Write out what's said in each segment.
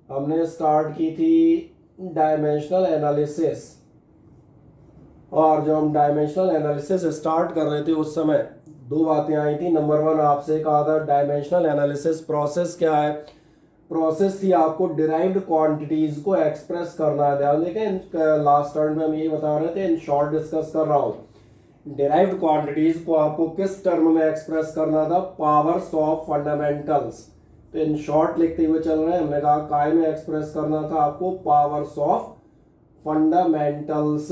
हमने स्टार्ट की थी डायमेंशनल एनालिसिस, और जब हम डायमेंशनल एनालिसिस स्टार्ट कर रहे थे उस समय दो बातें आई थी। नंबर वन, आपसे कहा था डायमेंशनल एनालिसिस प्रोसेस क्या है। प्रोसेस थी आपको डिराइव्ड क्वांटिटीज को एक्सप्रेस करना है। ध्यान देखें, लास्ट टर्म में हम यही बता रहे थे, इन शॉर्ट डिस्कस कर रहा हूँ। डिराइव्ड क्वांटिटीज को आपको किस टर्म में एक्सप्रेस करना था, पावर्स ऑफ फंडामेंटल्स। तो इन शॉर्ट लिखते हुए चल रहे हैं, हमने कहा काय में एक्सप्रेस करना था आपको, पावर्स ऑफ फंडामेंटल्स।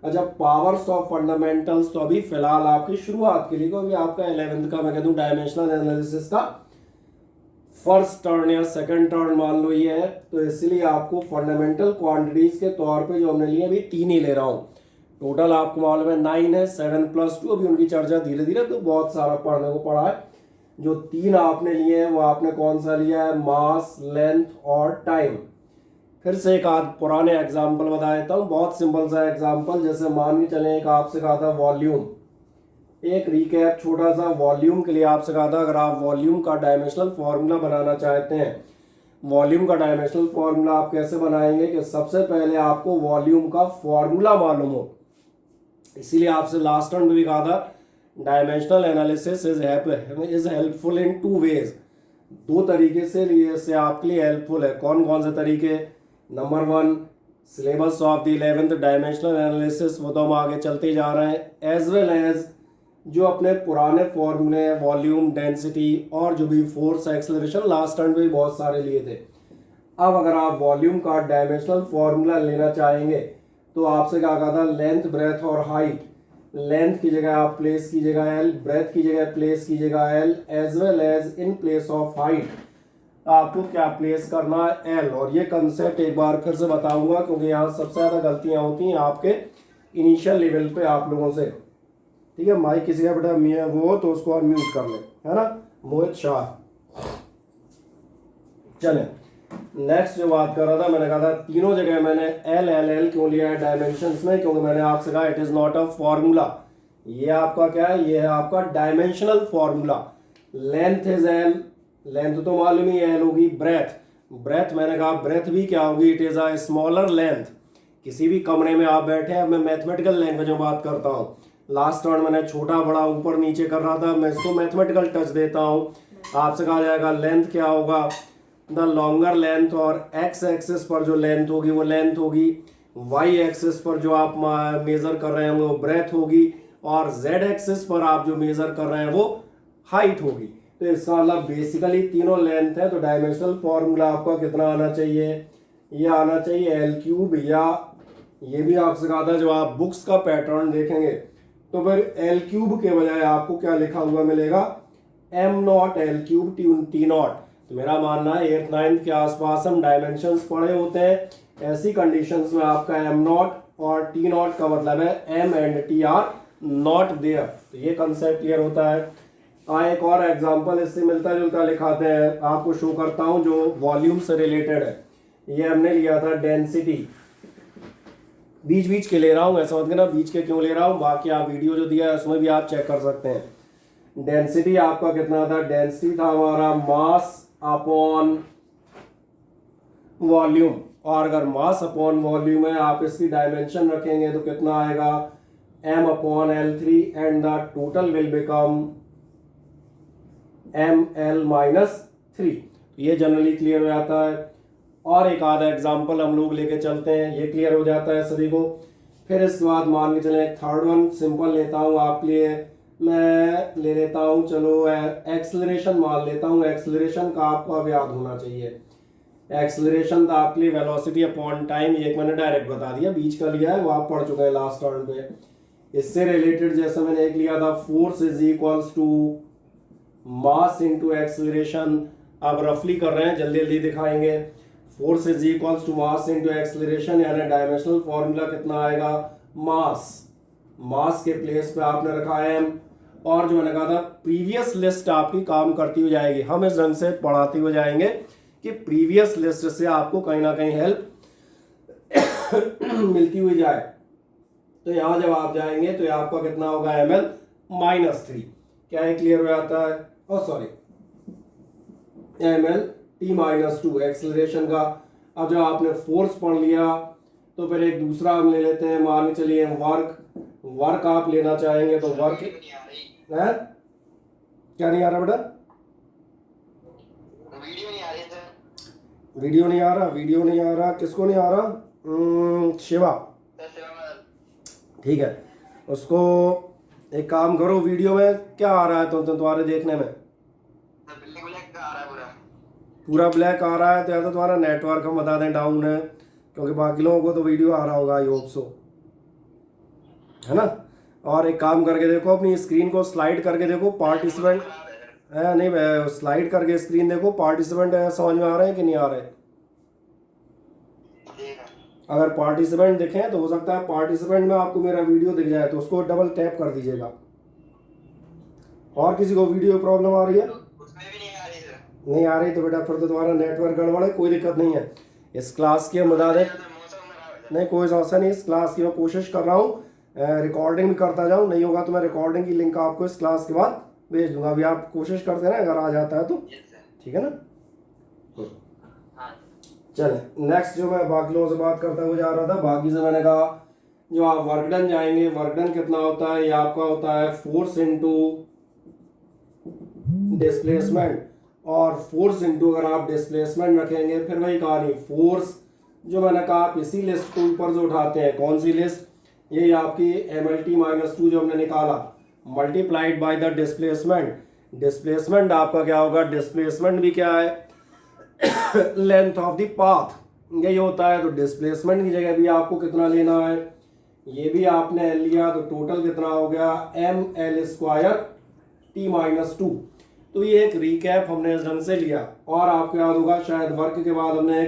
अच्छा, पावर्स ऑफ फंडामेंटल्स तो अभी फिलहाल आपकी शुरुआत के लिए, क्योंकि आपका 11th का मैं कह दूं डायमेंशनल एनालिसिस का फर्स्ट टर्न या सेकंड टर्न मान लो ये है, तो इसलिए आपको फंडामेंटल क्वांटिटीज के तौर पे जो हमने लिए अभी 3 ही ले रहा हूँ। टोटल आपको मालूम है 9 है, 7 + 2, अभी उनकी चर्चा धीरे धीरे, तो बहुत सारा पढ़ने को पड़ा है। जो 3 आपने लिए हैं वो आपने कौन सा लिया है, मास, लेंथ और टाइम। फिर से एक आध पुराने एग्जाम्पल बता देता हूँ, बहुत सिंपल सा एग्जाम्पल। जैसे मान के चले, एक आपसे कहा था वॉल्यूम, एक रिकैप छोटा सा वॉल्यूम के लिए आपसे कहा था, अगर आप वॉल्यूम का डायमेंशनल फॉर्मूला बनाना चाहते हैं, वॉल्यूम का डायमेंशनल फॉर्मूला आप कैसे बनाएंगे कि सबसे पहले आपको वॉल्यूम का फॉर्मूला मालूम हो। इसीलिए आपसे लास्ट टर्म में भी कहा था dimensional analysis is helpful in 2 ways. 2 तरीके से ये आपके लिए हेल्पफुल है। कौन कौन से तरीके, number 1, syllabus of the 11th dimensional analysis, वो तो हम आगे चलते जा रहे हैं, एज वेल एज जो अपने पुराने फॉर्मूले, वॉल्यूम, डेंसिटी और जो भी फोर्स, एक्सेलरेशन, लास्ट टर्म में भी बहुत सारे लिए थे। अब अगर आप वॉल्यूम का डायमेंशनल फॉर्मूला लेना चाहेंगे तो आपसे क्या कहा था, लेंथ, ब्रेथ और हाइट। लेंथ की जगह आप प्लेस कीजिएगा एल, ब्रेथ की जगह प्लेस कीजिएगा L, as well as in place of height आपको क्या प्लेस करना है, एल। और ये कंसेप्ट एक बार फिर से बताऊंगा, क्योंकि यहाँ सबसे ज़्यादा गलतियाँ होती हैं आपके इनिशियल लेवल पे आप लोगों से। ठीक है, माइक किसी का बेटा वो तो उसको अनम्यूट कर ले, है ना, मोहित शाह। चले, नेक्स्ट जो बात कर रहा था, मैंने कहा था तीनों जगह मैंने एल एल एल क्यों लिया है डायमेंशंस में, क्योंकि मैंने आपसे कहा it is not a formula. ये आपका क्या है, ये है आपका dimensional formula. Length is L, length तो मालूम ही एल होगी। ब्रेथ, ब्रेथ मैंने कहा ब्रेथ भी क्या होगी, it is a smaller length. किसी भी कमरे में आप बैठे हैं, मैं मैथमेटिकल लैंग्वेज में बात करता हूँ। लास्ट राउंड मैंने छोटा बड़ा ऊपर नीचे कर रहा था, मैं इसको मैथमेटिकल टच देता हूँ। आपसे कहा जाएगा लेंथ क्या होगा, द लॉन्गर लेंथ, और एक्स एक्सिस पर जो लेंथ होगी वो लेंथ होगी, वाई एक्सिस पर जो आप मेजर कर रहे हैं वो ब्रेथ होगी, और जेड एक्सिस पर आप जो मेजर कर रहे हैं वो हाइट होगी। तो इसका मतलब बेसिकली तीनों लेंथ है। तो डायमेंशनल फॉर्मूला आपका कितना आना चाहिए, ये आना चाहिए L3, या ये भी आपसे कहा था, जो आप बुक्स का पैटर्न देखेंगे तो फिर L3 के बजाय आपको क्या लिखा हुआ मिलेगा, M0 L3 T0। तो मेरा मानना है 8th 9th के आसपास हम डायमेंशंस पढ़े होते हैं। ऐसी कंडीशंस में आपका M0 और T0 का मतलब है M and T are not there. तो ये कंसेप्ट क्लियर होता है। एक और एग्जांपल इससे मिलता जुलता लिखाते हैं, आपको शो करता हूं जो वॉल्यूम से रिलेटेड है। ये हमने लिया था डेंसिटी, बीच बीच के ले रहा हूं, ऐसा मत कहना बीच के क्यों ले रहा हूं, बाकी आप वीडियो जो दिया है उसमें भी आप चेक कर सकते हैं। डेंसिटी आपका कितना था, डेंसिटी था हमारा मास अपॉन वॉल्यूम। और अगर मास अपॉन वॉल्यूम है, आप इसकी डायमेंशन रखेंगे तो कितना आएगा, M/L3, and the total will become ML-3। ये जनरली क्लियर हो जाता है। और एक आधा एग्जांपल हम लोग लेके चलते हैं, ये क्लियर हो जाता है सभी को। फिर इसके बाद मान के चलें थर्ड वन सिंपल लेता हूँ आपके लिए, मैं ले लेता हूँ, चलो एक्सेलरेशन मान लेता हूँ। एक्सेलरेशन का आपको अब याद होना चाहिए। एक्सेलरेशन था आपके लिए वेलोसिटी अपॉन टाइम, एक मैंने डायरेक्ट बता दिया, बीच का लिया है वो आप पढ़ चुके हैं लास्ट टर्न पे। इससे रिलेटेड जैसे मैंने एक लिया था, force is equals to mass into acceleration. अब रफली कर रहे हैं, जल्दी जल्दी दिखाएंगे। Force is equals to mass into acceleration, यानी डायमेंशनल फॉर्मूला कितना आएगा, मास, मास के प्लेस पे आपने रखा है m। और जो मैंने कहा था प्रीवियस लिस्ट आपकी काम करती हुई जाएगी, हम इस ढंग से पढ़ाते हुए जाएंगे कि प्रीवियस लिस्ट से आपको कहीं ना कहीं हेल्प मिलती हुई जाए। तो यहां जब आप जाएंगे तो आपका कितना होगा, ML-3। क्या है, क्लियर हो जाता है, सॉरी ML-T-2 एक्सेलरेशन का। अब जब आपने फोर्स पढ़ लिया तो फिर एक दूसरा हम ले लेते हैं, मान के चलिए वर्क आप लेना चाहेंगे तो वर्क है। क्या नहीं आ रहा बेटा? वीडियो नहीं आ रही सर। वीडियो नहीं आ रहा, किसको नहीं आ रहा? शिवा, ठीक है। उसको एक काम करो, वीडियो में क्या आ रहा है तो तुम्हारे देखने में? पूरा ब्लैक आ रहा है तो या तो तुम्हारा नेटवर्क हम बता दें डाउन है, क्योंकि बाकी लोगों को तो वीडियो आ रहा होगा, आई होप सो, है ना। और एक काम करके देखो, अपनी स्क्रीन को स्लाइड करके देखो, पार्टिसिपेंट है नहीं, स्लाइड करके स्क्रीन देखो, पार्टिसिपेंट समझ में आ रहे हैं कि नहीं आ रहे? अगर पार्टिसिपेंट दिखें तो हो सकता है पार्टिसिपेंट में आपको मेरा वीडियो दिख जाए, तो उसको डबल टैप कर दीजिएगा। और किसी को वीडियो प्रॉब्लम आ रही है? नहीं आ रही तो बेटा फिर तो तुम्हारा नेटवर्क गड़बड़ है, कोई दिक्कत नहीं है। इस क्लास की हम बता दें, नहीं कोई समस्या नहीं, इस क्लास की मैं कोशिश कर रहा हूँ रिकॉर्डिंग भी करता जाऊँ, नहीं होगा तो मैं रिकॉर्डिंग की लिंक आपको इस क्लास के बाद भेज दूंगा। अभी आप कोशिश करते हैं ना, अगर आ जाता है तो ठीक है ना। चले नेक्स्ट, जो मैं बाकी लोगों से बात करता हुआ जा रहा था, बाकी से मैंने कहा जो आप वर्क डन जाएंगे, वर्क डन कितना होता है, ये आपका होता है फोर्स इनटू डिस्प्लेसमेंट, और फोर्स इनटू अगर आप डिस्प्लेसमेंट रखेंगे फिर वही कहानी, फोर्स जो मैंने कहा आप इसी लिस्ट को ऊपर जो उठाते हैं, कौन सी लिस्ट, ये आपकी MLT-2 जो हमने निकाला multiplied by the displacement. Displacement आपका क्या होगा? डिस्प्लेसमेंट भी क्या है? लेंथ ऑफ द पाथ, यही होता है। तो डिस्प्लेसमेंट की जगह भी आपको कितना लेना है, ये भी आपने लिया, तो टोटल कितना हो गया? ML² T-2। तो ये एक रिकैप हमने इस ढंग से लिया। और आपको याद होगा शायद वर्क के बाद हमने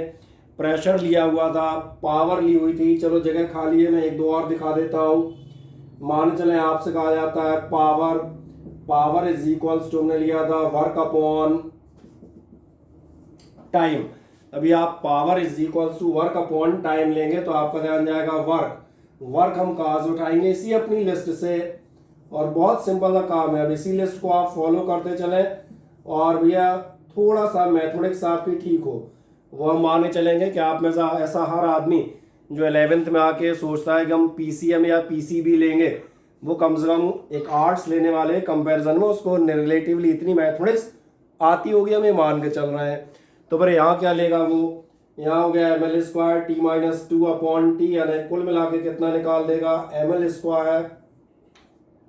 प्रेशर लिया हुआ था, पावर ली हुई थी। चलो जगह खाली है, मैं एक दो और दिखा देता हूँ। मान चले आपसे कहा जाता है पावर इज इक्वल्स टू, हमने लिया था वर्क अपॉन टाइम। अभी आप power is equals to work upon time लेंगे तो आपका ध्यान जाएगा वर्क हम कहाँ से उठाएंगे? इसी अपनी लिस्ट से। और बहुत सिंपल सा काम है, अब इसी लिस्ट को आप फॉलो करते चले, और भैया थोड़ा सा मैथमेटिक्स आपकी ठीक हो, वो हम माने चलेंगे कि आप में से ऐसा हर आदमी जो 11th में आके सोचता है कि हम PCM या PCB लेंगे, वो कम से कम एक आर्ट्स लेने वाले कंपैरिजन में उसको रिलेटिवली इतनी मैथमेटिक्स आती होगी, हम ये मान के चल रहे हैं। तो फिर यहाँ क्या लेगा वो? यहाँ हो गया ML² T-2 अपॉन T, यानी कुल मिला के कितना निकाल देगा? ML²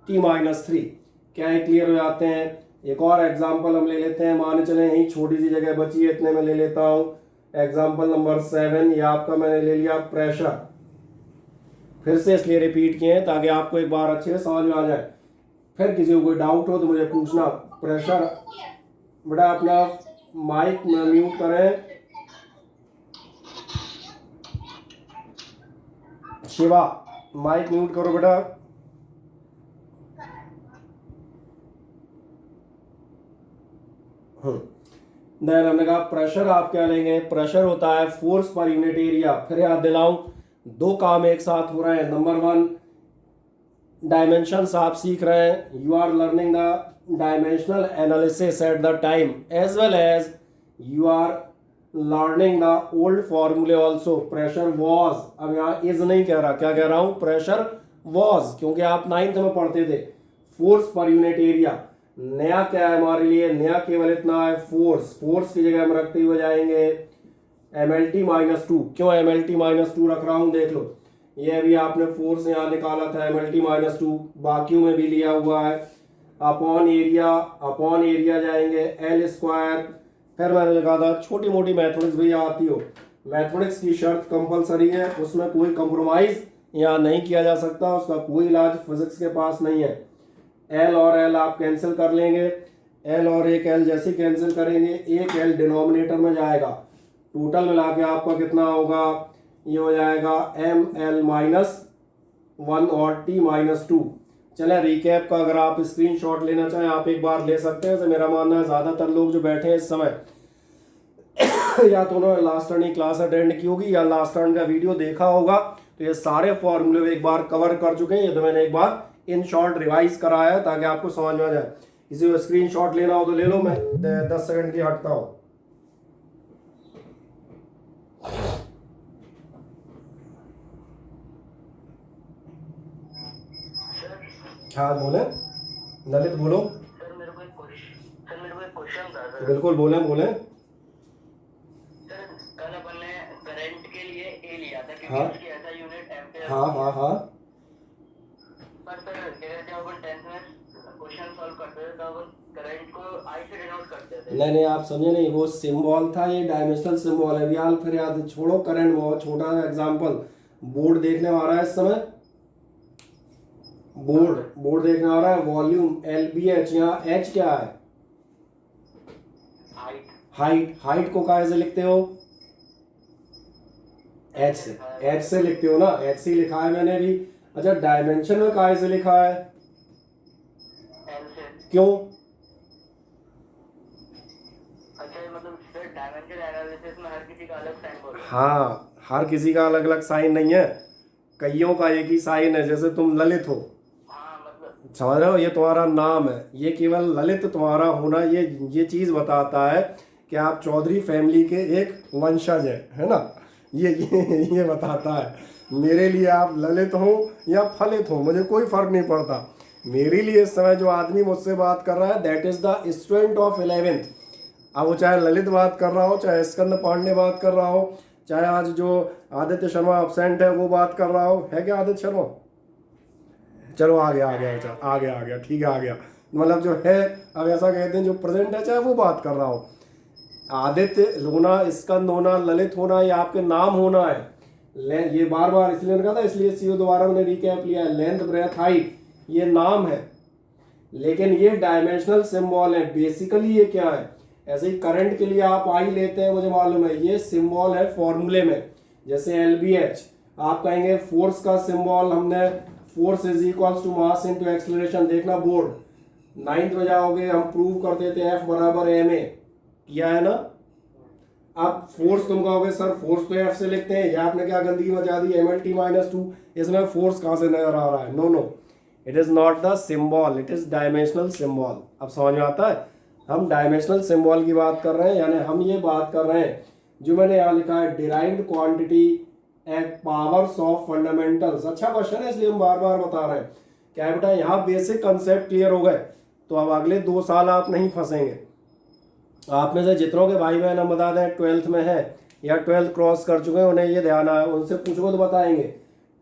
T-3। क्या है, क्लियर हो जाते हैं? एक और एग्जाम्पल हम ले लेते हैं, मान चले यही छोटी सी जगह बची है, इतने में ले लेता हूँ। एग्जाम्पल नंबर 7, ये आपका मैंने ले लिया प्रेशर। फिर से इसलिए रिपीट किए हैं ताकि आपको एक बार अच्छे से समझ में आ जाए। फिर किसी को कोई डाउट हो तो मुझे पूछना। प्रेशर, बेटा अपना माइक म्यूट करें। शिवा माइक म्यूट करो बेटा। देन हमने कहा प्रेशर आप क्या लेंगे? प्रेशर होता है फोर्स पर यूनिट एरिया। फिर याद दिलाऊं, दो काम एक साथ हो रहे हैं। नंबर 1 डायमेंशंस आप सीख रहे हैं, you are learning the dimensional analysis at the time, as well as you are learning the old फॉर्मूले ऑल्सो। प्रेशर वॉज, अब यहाँ इज नहीं कह रहा, क्या कह रहा हूँ? प्रेशर वॉज, क्योंकि आप 9th में पढ़ते थे फोर्स पर यूनिट एरिया। नया क्या है हमारे लिए? नया केवल इतना है, फोर्स की जगह हम रखते हुए जाएंगे MLT-2। क्यों MLT-2 रख रहा हूं? देख लो, ये अभी आपने फोर्स यहाँ निकाला था MLT-2, बाकियों में भी लिया हुआ है। अपॉन एरिया जाएंगे L²। फिर मैंने कहा था छोटी मोटी मैथमेटिक्स भी आती हो, मैथमेटिक्स की शर्त कंपलसरी है, उसमें कोई कंप्रोमाइज यहाँ नहीं किया जा सकता, उसका कोई इलाज फिजिक्स के पास नहीं है। L और L आप कैंसिल कर लेंगे, L और एक L जैसे कैंसिल करेंगे, एक L डिनोमिनेटर में जाएगा। टोटल मिला के आपका कितना होगा? ये हो जाएगा ML-1 और T-2। चले रिकैप का अगर आप स्क्रीनशॉट लेना चाहें आप एक बार ले सकते हैं। मेरा मानना है ज़्यादातर लोग जो बैठे हैं इस समय या तो उन्होंने लास्ट टर्न की क्लास अटेंड की होगी या लास्ट टर्न का वीडियो देखा होगा, तो ये सारे फॉर्मूले एक बार कवर कर चुके हैं। ये तो मैंने एक बार इन शॉर्ट रिवाइज कराया है ताकि आपको समझ में आ जाए। किसी को स्क्रीनशॉट लेना हो तो ले लो, मैं 10 सेकंड की हटता हूँ। हाँ बोले, ललित बोलो। सर मेरे को एक क्वेश्चन था सर। बिल्कुल बोले बोले। सर कल अपन ने करंट के लिए ए लिया था क्योंकि हाँ उसकी ऐसा यूनिट एम्पेयर हाँ होती है। हाँ हाँ। पर सर जब अपन 10th में क्वेश्चन सॉल्व करते थे तब अपन करंट को आई से डिनोट करते थे। नहीं नहीं, आप समझे नहीं, वो सिंबल था, ये डायमेंशनल सिंबल है। यार फिर याद छोड़ो, करंट बहुत छोटा एग्जांपल। बोर्ड देखने आ रहा है इस समय, बोर्ड देखने आ रहा है, वॉल्यूम LBH, यहाँ H क्या है? हाइट। हाइट को काहे से लिखते हो? H से लिखते हो ना, H से लिखा है मैंने भी। अच्छा, डायमेंशन में काहे से लिखा है? एल से। क्यों? अच्छा मतलब सर डायमेंशन एनालिसिस में हर किसी का अलग साइन बोल रहे हैं। हाँ, हर किसी का अलग अलग साइन नहीं है, कईयों का एक ही साइन है। जैसे तुम ललित हो, हाँ मतलब समझ रहे हो, ये तुम्हारा नाम है, ये केवल ललित तुम्हारा होना ये चीज बताता है कि आप चौधरी फैमिली के एक वंशज है ना। ये बताता है। मेरे लिए आप ललित हो या फलित हो, मुझे कोई फर्क नहीं पड़ता। मेरे लिए इस समय जो आदमी मुझसे बात कर रहा है, that is the student of 11th। अब वो चाहे ललित बात कर रहा हो, चाहे स्कंद पांडे बात कर रहा हो, चाहे आज जो आदित्य शर्मा अब्सेंट है वो बात कर रहा हो, है क्या आदित्य शर्मा? चलो आ गया ठीक है, आ गया। मतलब जो है, अब ऐसा कहते हैं जो प्रेजेंट है, चाहे वो बात कर रहा हो। आदित्य होना, स्कंद होना, ललित होना, ये आपके नाम होना है। ये बार बार इसलिए कहा था, इसलिए सीओ दोबारा मैंने रिकैप लिया है। लेंथ, ब्रेथ, हाइट ये नाम है, लेकिन ये डायमेंशनल सिंबल है। बेसिकली ये क्या है? ऐसे ही करंट के लिए आप आई लेते हैं, मुझे मालूम है, ये सिंबल है फॉर्मूले में। जैसे LBH, आप कहेंगे फोर्स का सिंबल, हमने force is equals to mass into acceleration. देखना बोर्ड 9th में जाओगे, हम प्रूव करते थे F बराबर ma, किया है ना। अब फोर्स तुम कहोगे सर फोर्स तो F से लिखते हैं, या आपने क्या गंदगी मचा दी, MLT-2, इसमें फोर्स कहाँ से नजर आ रहा है? No no, it is not the symbol, it is dimensional symbol. अब समझ में आता है? हम डायमेंशनल सिंबल की बात कर रहे हैं, यानी हम ये बात कर रहे हैं जो मैंने यहाँ लिखा है, derived quantity eight powers of fundamentals. अच्छा क्वेश्चन है, इसलिए हम बार बार बता रहे हैं। क्या है बेटा, यहाँ बेसिक कंसेप्ट क्लियर हो गए तो अब अगले 2 साल आप नहीं फंसेंगे। आप में से जितनों के भाई बहन हम बता दें 12th में है या 12th क्रॉस कर चुके हैं, उन्हें ये ध्यान आया, उनसे पूछो तो बताएंगे।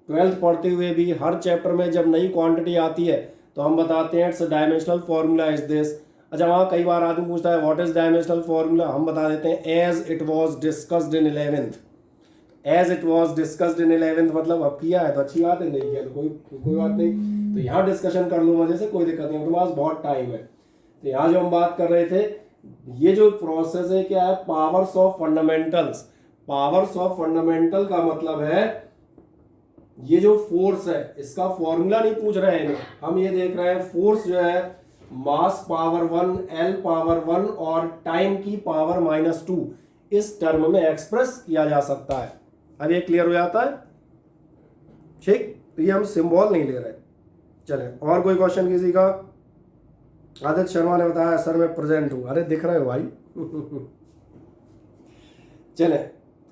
12th पढ़ते हुए भी हर चैप्टर में जब नई क्वांटिटी आती है तो हम बताते हैं it's dimensional formula is this. अच्छा, वहाँ कई बार आदमी पूछता है व्हाट इज डायमेंशनल फार्मूला, हम बता देते हैं as it was discussed in 11th। As it was discussed in 11th मतलब अब किया है तो अच्छी बात है, नहीं किया तो कोई बात नहीं। तो यहाँ डिस्कशन कर लो मजे से, कोई दिक्कत नहीं, अपने पास बहुत टाइम है। तो यहाँ जो हम बात कर रहे थे, ये जो प्रोसेस है क्या है, powers of fundamentals. Powers of fundamental का मतलब है ये जो फोर्स है, इसका फॉर्मूला नहीं पूछ रहे हैं हम ये देख रहे हैं फोर्स जो है मास पावर 1, L पावर 1 और टाइम की पावर -2 इस टर्म में एक्सप्रेस किया जा सकता है। अब ये क्लियर हो जाता है, ठीक। तो ये हम सिंबल नहीं ले रहे। चले, और कोई क्वेश्चन किसी का? आदित्य शर्मा ने बताया सर मैं प्रेजेंट हूं। अरे दिख रहे हो भाई। चले,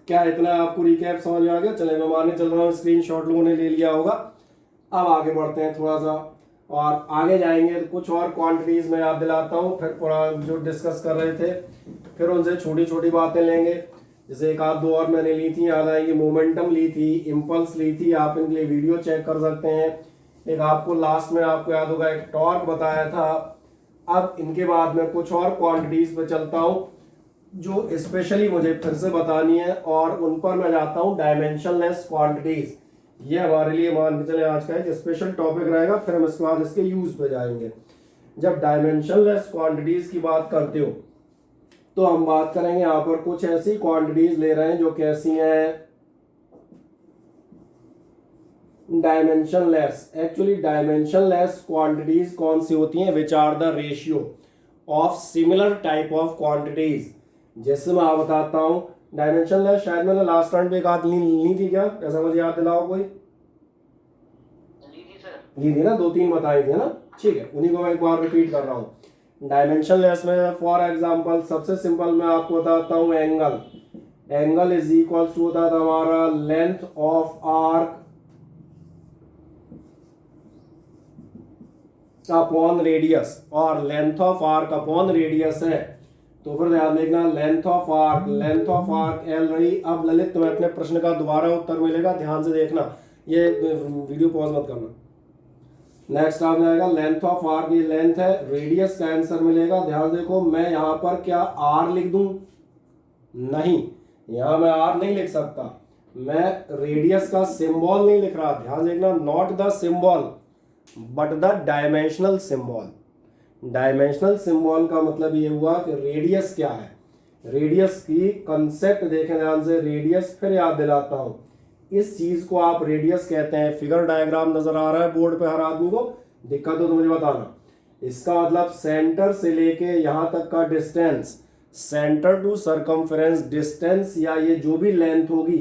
क्या इतना आपको रिकैप समझ में आ गया? चले, मैं मानने चल रहा हूँ स्क्रीनशॉट लोगों ने ले लिया होगा। अब आगे बढ़ते हैं थोड़ा सा, और आगे जाएंगे तो कुछ और क्वांटिटीज में याद दिलाता हूँ, फिर पूरा जो डिस्कस कर रहे थे फिर उनसे छोटी छोटी बातें लेंगे। जैसे एक आध दो और मैंने ली थी, याद आएंगी, मोमेंटम ली थी, इम्पल्स ली थी, आप इनके लिए वीडियो चेक कर सकते हैं। एक आपको लास्ट में आपको याद होगा एक टॉर्क बताया था। अब इनके बाद में कुछ और क्वांटिटीज पे चलता हूँ जो स्पेशली मुझे फिर से बतानी है, और उन पर मैं जाता हूँ डायमेंशनलेस क्वांटिटीज। ये हमारे लिए मान के चले आज का एक स्पेशल टॉपिक रहेगा, फिर हम इसके बाद इसके यूज पे जाएंगे। जब डायमेंशनलेस क्वांटिटीज की बात करते हो तो हम बात करेंगे यहाँ पर कुछ ऐसी क्वांटिटीज ले रहे हैं जो कैसी हैं, डायमेंशनलेस। एक्चुअली डायमेंशनलेस क्वांटिटीज कौन सी होती हैं? Which are the ratio of similar type of quantities. जैसे मैं आपको बताता हूँ डायमेंशनलेस, शायद मैंने लास्ट टाइम पे एक आध ली थी क्या, ऐसा मुझे याद दिलाओ कोई? ली थी ना, 2-3 बताई थी ना, ठीक है, उन्हीं को मैं एक बार रिपीट कर रहा हूँ। डायमेंशनलेस में फॉर एग्जांपल सबसे सिंपल मैं आपको बताता हूँ angle. Angle is equal to होता था हमारा length of arc upon radius और length of arc upon radius है, तो फिर ध्यान देखना लेंथ ऑफ आर्क एल रही। अब ललित तुम्हें अपने प्रश्न का दोबारा उत्तर मिलेगा, ध्यान से देखना, ये वीडियो पॉज मत करना। नेक्स्ट आ जाएगा लेंथ ऑफ आर्क, ये लेंथ है, रेडियस का आंसर मिलेगा। ध्यान देखो मैं यहाँ पर क्या आर लिख दूं? नहीं, यहाँ मैं आर नहीं लिख सकता, मैं रेडियस का सिंबल नहीं लिख रहा। ध्यान देखना, not the symbol but the dimensional symbol. Dimensional symbol का मतलब ये हुआ कि रेडियस क्या है, रेडियस की कंसेप्ट देखें ध्यान से। रेडियस फिर याद दिलाता हूं, इस चीज को आप रेडियस कहते हैं। फिगर डायग्राम नजर आ रहा है बोर्ड पे हर आदमी को, दिक्कत हो तो मुझे बताना। इसका मतलब सेंटर से लेके यहां तक का distance, centre to circumference distance, या ये जो भी लेंथ होगी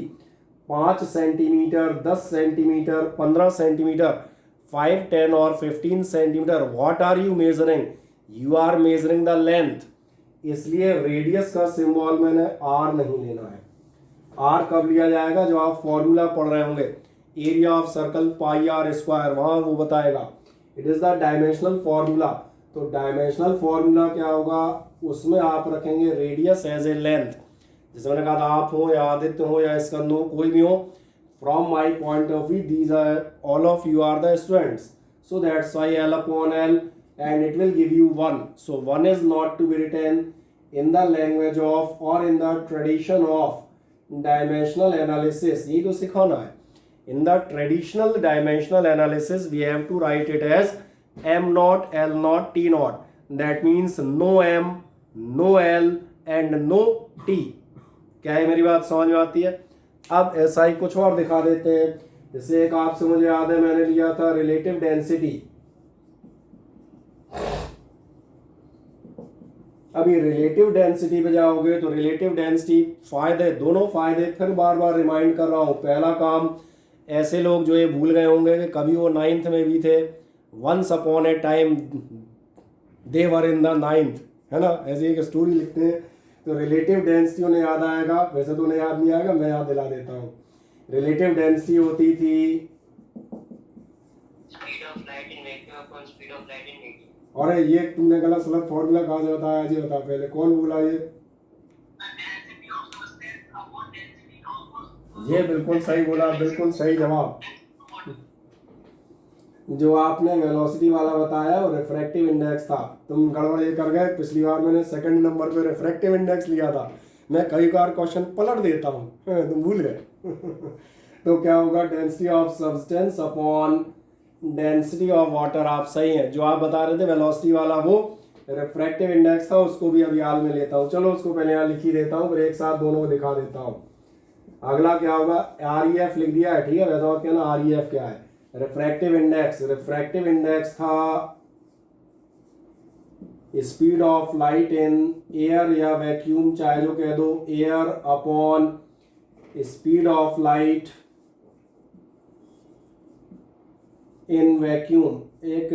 5 सेंटीमीटर, 10 सेंटीमीटर, 15 सेंटीमीटर, 5, 10 और 15 centimetre. What are you measuring? You are measuring the length. इसलिए रेडियस का सिंबल मैंने आर नहीं लेना है। आर कब लिया जाएगा? जब आप फॉर्मूला पढ़ रहे होंगे, area of circle pi R square, वहां वो बताएगा। It is the dimensional formula. तो डायमेंशनल फॉर्मूला क्या होगा, उसमें आप रखेंगे रेडियस एज ए लेंथ। जैसे मैंने कहा था, आप हो या आदित्य हो या स्कंद हो, कोई भी हो, from my point of view these are all of you are the students, so that's why L upon L and it will give you 1. So 1 is not to be written in the language of or in the tradition of dimensional analysis. ये तो सिखाना है। In the traditional dimensional analysis we have to write it as m naught, l naught, t naught. That means no m, no l and no t. क्या है, मेरी बात समझ में आती है? अब ऐसा ही कुछ और दिखा देते हैं। जैसे एक आपसे मुझे याद है मैंने लिया था रिलेटिव डेंसिटी। अभी रिलेटिव डेंसिटी पे जाओगे तो रिलेटिव डेंसिटी फायदे, दोनों फायदे फिर बार बार रिमाइंड कर रहा हूं। पहला काम, ऐसे लोग जो ये भूल गए होंगे कि कभी वो 9th में भी थे, once upon a time they were in the 9th, है ना, ऐसी एक स्टोरी लिखते हैं। तो रिलेटिव डेंसिटी उन्हें याद आएगा, वैसे तो उन्हें याद नहीं आएगा, मैं याद दिला देता हूँ। रिलेटिव डेंसिटी होती थी speed of light in vacuum upon speed of light in medium. और ये तुमने गलत सलत फॉर्मूला कहाँ से बताया जी? बता पहले, कौन बोला ये बिल्कुल सही बोला, बिल्कुल सही जवाब। जो आपने वेलोसिटी वाला बताया वो रिफ्रैक्टिव इंडेक्स था। तुम गड़बड़ ये कर गए, पिछली बार मैंने सेकंड नंबर पे रिफ्रैक्टिव इंडेक्स लिया था। मैं कई बार क्वेश्चन पलट देता हूँ, तुम भूल गए। तो क्या होगा, density of substance upon density of water. आप सही हैं, जो आप बता रहे थे वेलोसिटी वाला वो रिफ्रैक्टिव इंडेक्स था, उसको भी अभी हाल में लेता हूँ। चलो उसको पहले यहाँ लिख ही देता हूँ, फिर एक साथ दोनों को दिखा देता हूँ। अगला क्या होगा, REF लिख दिया है, ठीक है, वैसा मत कहना REF क्या है। रिफ्रैक्टिव इंडेक्स, रिफ्रैक्टिव इंडेक्स था speed of light in air या वैक्यूम, चाहे जो कह दो, air upon speed of light in vacuum. एक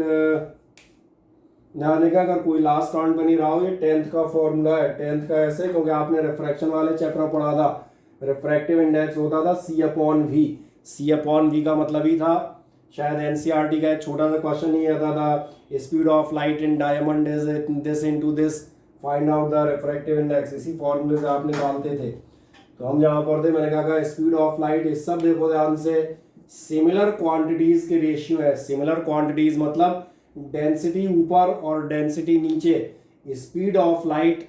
ध्यान देगा, अगर कोई लास्ट काउंट बनी रहा हो, ये 10th का फॉर्मूला है। 10th का ऐसे क्योंकि आपने रिफ्रैक्शन वाले चैप्टर में पढ़ा था। रिफ्रैक्टिव इंडेक्स होता था C/V। C/V का मतलब ही था, शायद NCERT का एक छोटा सा क्वेश्चन ही आता था, speed of light in diamond is this into this, find out the refractive index. इसी फॉर्मूले से आप निकालते थे। तो हम जहाँ पढ़ते, मैंने कहा स्पीड ऑफ लाइट, इस सब देखो ध्यान से, सिमिलर क्वांटिटीज के रेशियो है। सिमिलर क्वांटिटीज मतलब डेंसिटी ऊपर और डेंसिटी नीचे। Speed of light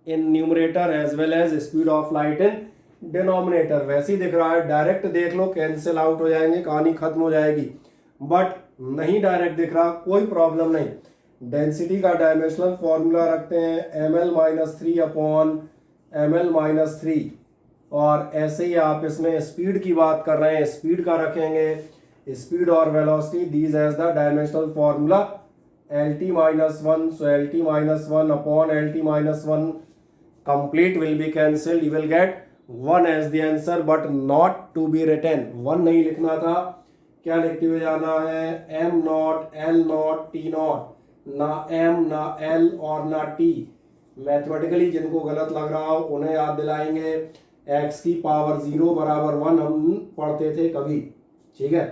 in numerator as well as speed of light in denominator. वैसे ही दिख रहा है, डायरेक्ट देख लो कैंसिल आउट हो जाएंगे, कहानी खत्म हो जाएगी। बट नहीं डायरेक्ट दिख रहा, कोई प्रॉब्लम नहीं। डेंसिटी का डायमेंशनल फॉर्मूला रखते हैं ml-3 अपॉन ml-3। और ऐसे ही आप इसमें स्पीड की बात कर रहे हैं, स्पीड का रखेंगे स्पीड और velocity these as the dimensional formula LT-1। So LT-1 upon LT-1 complete will be cancelled, you will get 1 as the answer but not to be written। 1 नहीं लिखना था, क्या लिखते हुए जाना है, m0, l0, t0, ना m ना l और ना t। मैथमेटिकली जिनको गलत लग रहा हो उन्हें याद दिलाएंगे, x की पावर 0 बराबर 1 हम पढ़ते थे कभी, ठीक है।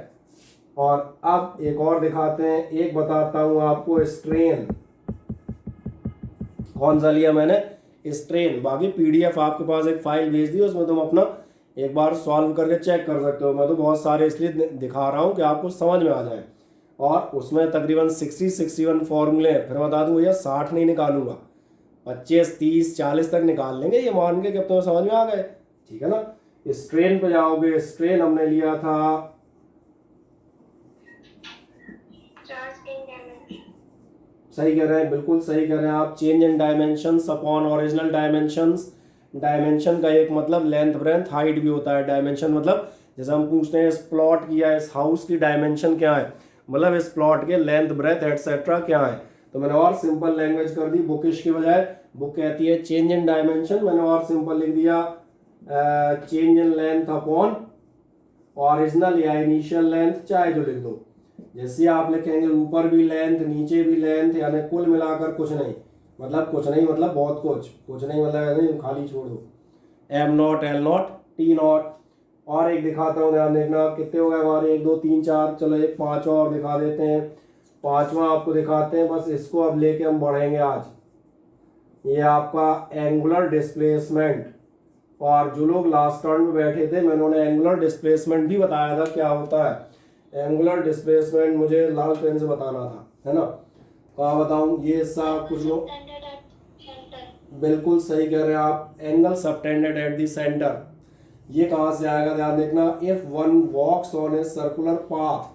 और अब एक और दिखाते हैं, एक बताता हूं आपको स्ट्रेन। कौन सा लिया मैंने? स्ट्रेन। बाकी पीडीएफ आपके पास एक फाइल भेज दी, उसमें तुम अपना एक बार सॉल्व करके चेक कर सकते हो। मैं तो बहुत सारे इसलिए दिखा रहा हूँ कि आपको समझ में आ जाए। और उसमें तकरीबन 60-61 फॉर्मूले हैं। फिर बता दूं भैया 60 नहीं निकालूंगा, 25, 30, 40 तक निकाल लेंगे, ये मान के कि अब तुम्हें समझ में आ गए। ठीक है ना? स्ट्रेन पे जाओगे, स्ट्रेन हमने लिया था, सही कह रहे हैं, बिल्कुल सही कह रहे हैं आप, change in dimensions upon original dimensions. Dimension का एक मतलब लेंथ, ब्रेंथ, हाइट भी होता है। डायमेंशन मतलब जैसे हम पूछते हैं इस प्लॉट की या इस हाउस की डायमेंशन क्या है, मतलब इस प्लॉट के लेंथ, ब्रेथ एटसेट्रा क्या है। तो मैंने और सिंपल लैंग्वेज कर दी, बुकिश की बजाय। बुक कहती है चेंज इन डायमेंशन, मैंने और सिंपल लिख दिया change in length upon original या इनिशियल लेंथ, चाहे जो लिख दो। जैसे आप लिखेंगे ऊपर भी लेंथ नीचे भी लेंथ, यानी कुल मिलाकर कुछ नहीं, मतलब कुछ नहीं मतलब बहुत कुछ, कुछ नहीं मतलब नहीं खाली छोड़ दो, M nought, L nought, T not. और एक दिखाता हूँ, ध्यान देखना कितने हो गए हमारे, 1 2 3 4, चलो एक पांचवा और दिखा देते हैं। पांचवा आपको दिखाते हैं, बस इसको अब लेके हम बढ़ेंगे आज। ये आपका एंगुलर डिस्प्लेसमेंट। और जो लोग लास्ट टर्न में बैठे थे, मैंने उन्हें एंगुलर डिस्प्लेसमेंट भी बताया था क्या होता है। एंगुलर डिस्प्लेसमेंट मुझे लाल पेन से बताना था, है ना? कहाँ बताऊं? ये हिस्सा कुछ लोग बिल्कुल सही कह रहे हैं आप, angle subtended at the centre. ये कहाँ से आएगा? ध्यान देखना, if one walks on a circular path,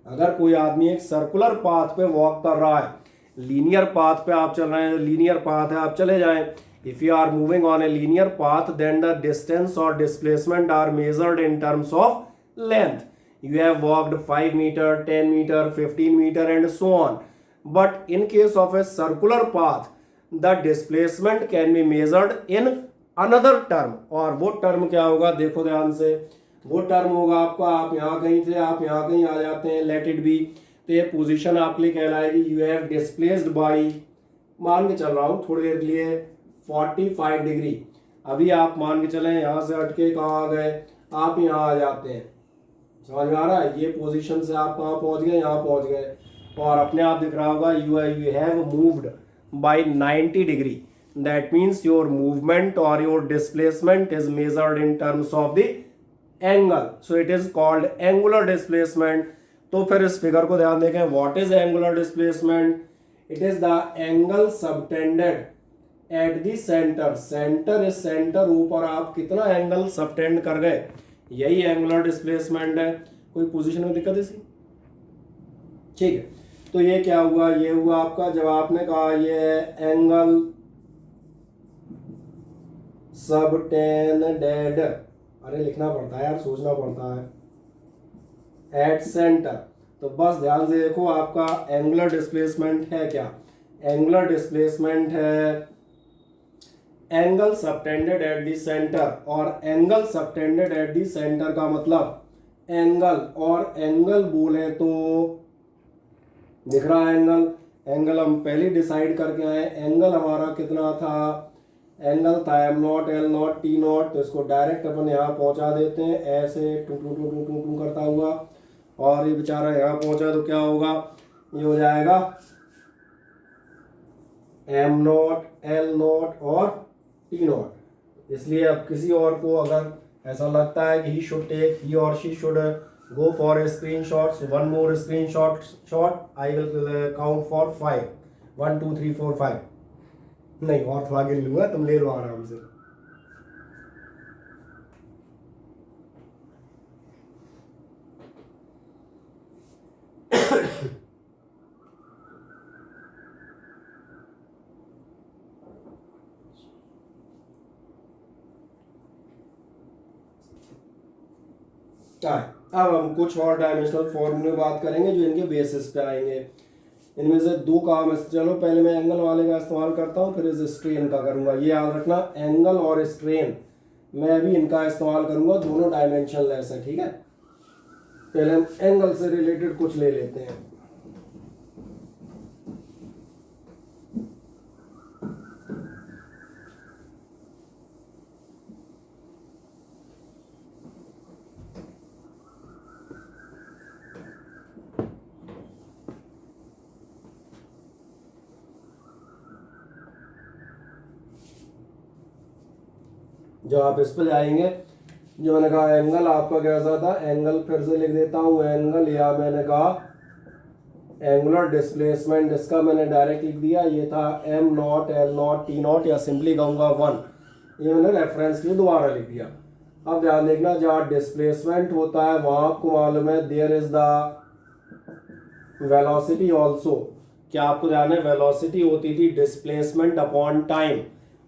अगर कोई आदमी एक सर्कुलर पाथ पे वॉक कर रहा है, लीनियर पाथ पे आप चल रहे हैं, लीनियर पाथ है आप चले जाएं, if you are moving on a linear path then the distance और displacement are measured in terms of length. You have walked 5 meter, 10 meter, 15 meter and so on. But in case of a circular path, the displacement can be measured in another term. और वो term क्या होगा? देखो ध्यान से, वो term होगा आपका, आप यहाँ कहीं थे, आप यहाँ कहीं आ जाते हैं, लेट इट बी, तो ये पोजीशन आपके लिए कहलाएगी यू हैव डिस्प्लेस्ड बाई, मान के चल रहा हूँ थोड़ी देर के लिए, 45 डिग्री। अभी आप मान के चलें यहाँ से हटके कहाँ आ गए, आप यहाँ आ जाते हैं। समझ में आ रहा है? ये पोजीशन से आप कहाँ पहुंच गए? यहाँ पहुंच गए। और अपने आप दिख रहा होगा you have moved by 90 degree. That means your movement और your displacement is measured in terms of the angle, so it is called angular displacement. तो फिर इस फिगर को ध्यान देखें, what is angular displacement? It is the angle subtended at the centre. Centre is centre, ऊपर आप कितना angle subtend कर गए, यही एंगुलर डिस्प्लेसमेंट है। कोई पोजीशन में दिक्कत इसी? ठीक है, तो ये क्या हुआ? ये हुआ आपका, जब आपने कहा ये एंगल सबटेंडेड, अरे लिखना पड़ता है यार, सोचना पड़ता है, एट सेंटर। तो बस ध्यान से देखो, आपका एंगुलर डिस्प्लेसमेंट है क्या? एंगुलर डिस्प्लेसमेंट है angle subtended at the centre. और angle subtended at the centre का मतलब एंगल, और एंगल बोले तो दिख रहा है एंगल, एंगल हम पहले डिसाइड करके आए, एंगल हमारा कितना था? एंगल था M nought, L nought, T nought. तो इसको डायरेक्ट अपन यहाँ पहुंचा देते हैं ऐसे टू टू टू टू टू टू करता हुआ, और ये बेचारा यहाँ पहुंचा तो क्या होगा? ये हो जाएगा एम नॉट, एल नॉट और टी नॉट। इसलिए अब किसी और को अगर ऐसा लगता है कि ही शुड टेक, ही और she should go for a screenshot, one more screenshot, I will count for 5, 1 2 3 4 5। नहीं, और थोड़ा गिन लूंगा, तुम ले लो आराम से। अब हम कुछ और डायमेंशनल फॉर्मूले बात करेंगे जो इनके बेसिस पे आएंगे। इनमें से दो काम, चलो पहले मैं एंगल वाले का इस्तेमाल करता हूँ, फिर इस स्ट्रेन का करूंगा। ये याद रखना, एंगल और स्ट्रेन मैं भी इनका इस्तेमाल करूंगा, दोनों डायमेंशन लेस है। ठीक है, पहले हम एंगल से रिलेटेड कुछ ले लेते हैं। जो आप इस पे जाएंगे, जो मैंने कहा एंगल आपका कैसा था, एंगल फिर से लिख देता हूँ, एंगल, या मैंने कहा एंगुलर डिस्प्लेसमेंट, इसका मैंने डायरेक्ट लिख दिया, ये था M nought, L nought, T not, या सिंपली कहूँगा 1, ये मैंने रेफरेंस के लिए दोबारा लिख दिया। अब ध्यान देखना, जहाँ डिस्प्लेसमेंट होता है वहाँ आपको मालूम है there is the velocity also. क्या आपको ध्यान है, वेलोसिटी होती थी डिस्प्लेसमेंट अपॉन टाइम।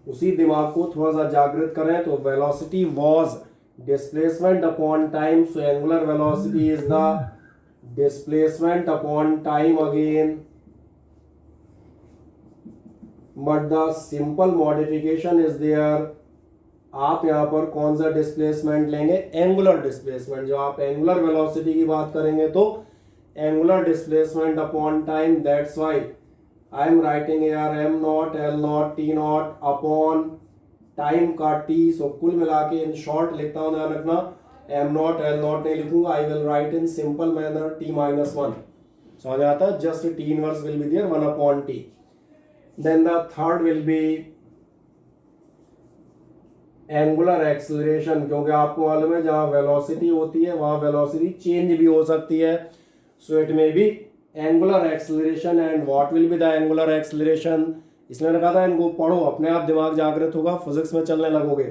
उसी दिमाग को थोड़ा सा जागृत करें तो velocity was displacement upon time, so angular velocity is the displacement upon time again, but the simple modification is there. आप यहाँ पर कौन सा डिस्प्लेसमेंट लेंगे, एंगुलर डिस्प्लेसमेंट। जो आप एंगुलर वेलोसिटी की बात करेंगे तो angular displacement upon time, that's why I am writing here M nought, L nought, T not upon time का टी। सो कुल मिला के इन शॉर्ट लिखता हूँ, ध्यान रखना, एम नॉट एल नॉट नहीं लिखूंगा, I will write in simple manner T minus 1। समझ आता है, just T inverse will be there 1 upon T. Then the third will be angular acceleration, क्योंकि आपको मालूम है जहां वेलोसिटी होती है वहां वेलोसिटी चेंज भी हो सकती है, so it may be angular acceleration. And what will be the angular acceleration, इसलिए मैंने कहा था इनको पढ़ो, अपने आप दिमाग जागृत होगा, फिजिक्स में चलने लगोगे।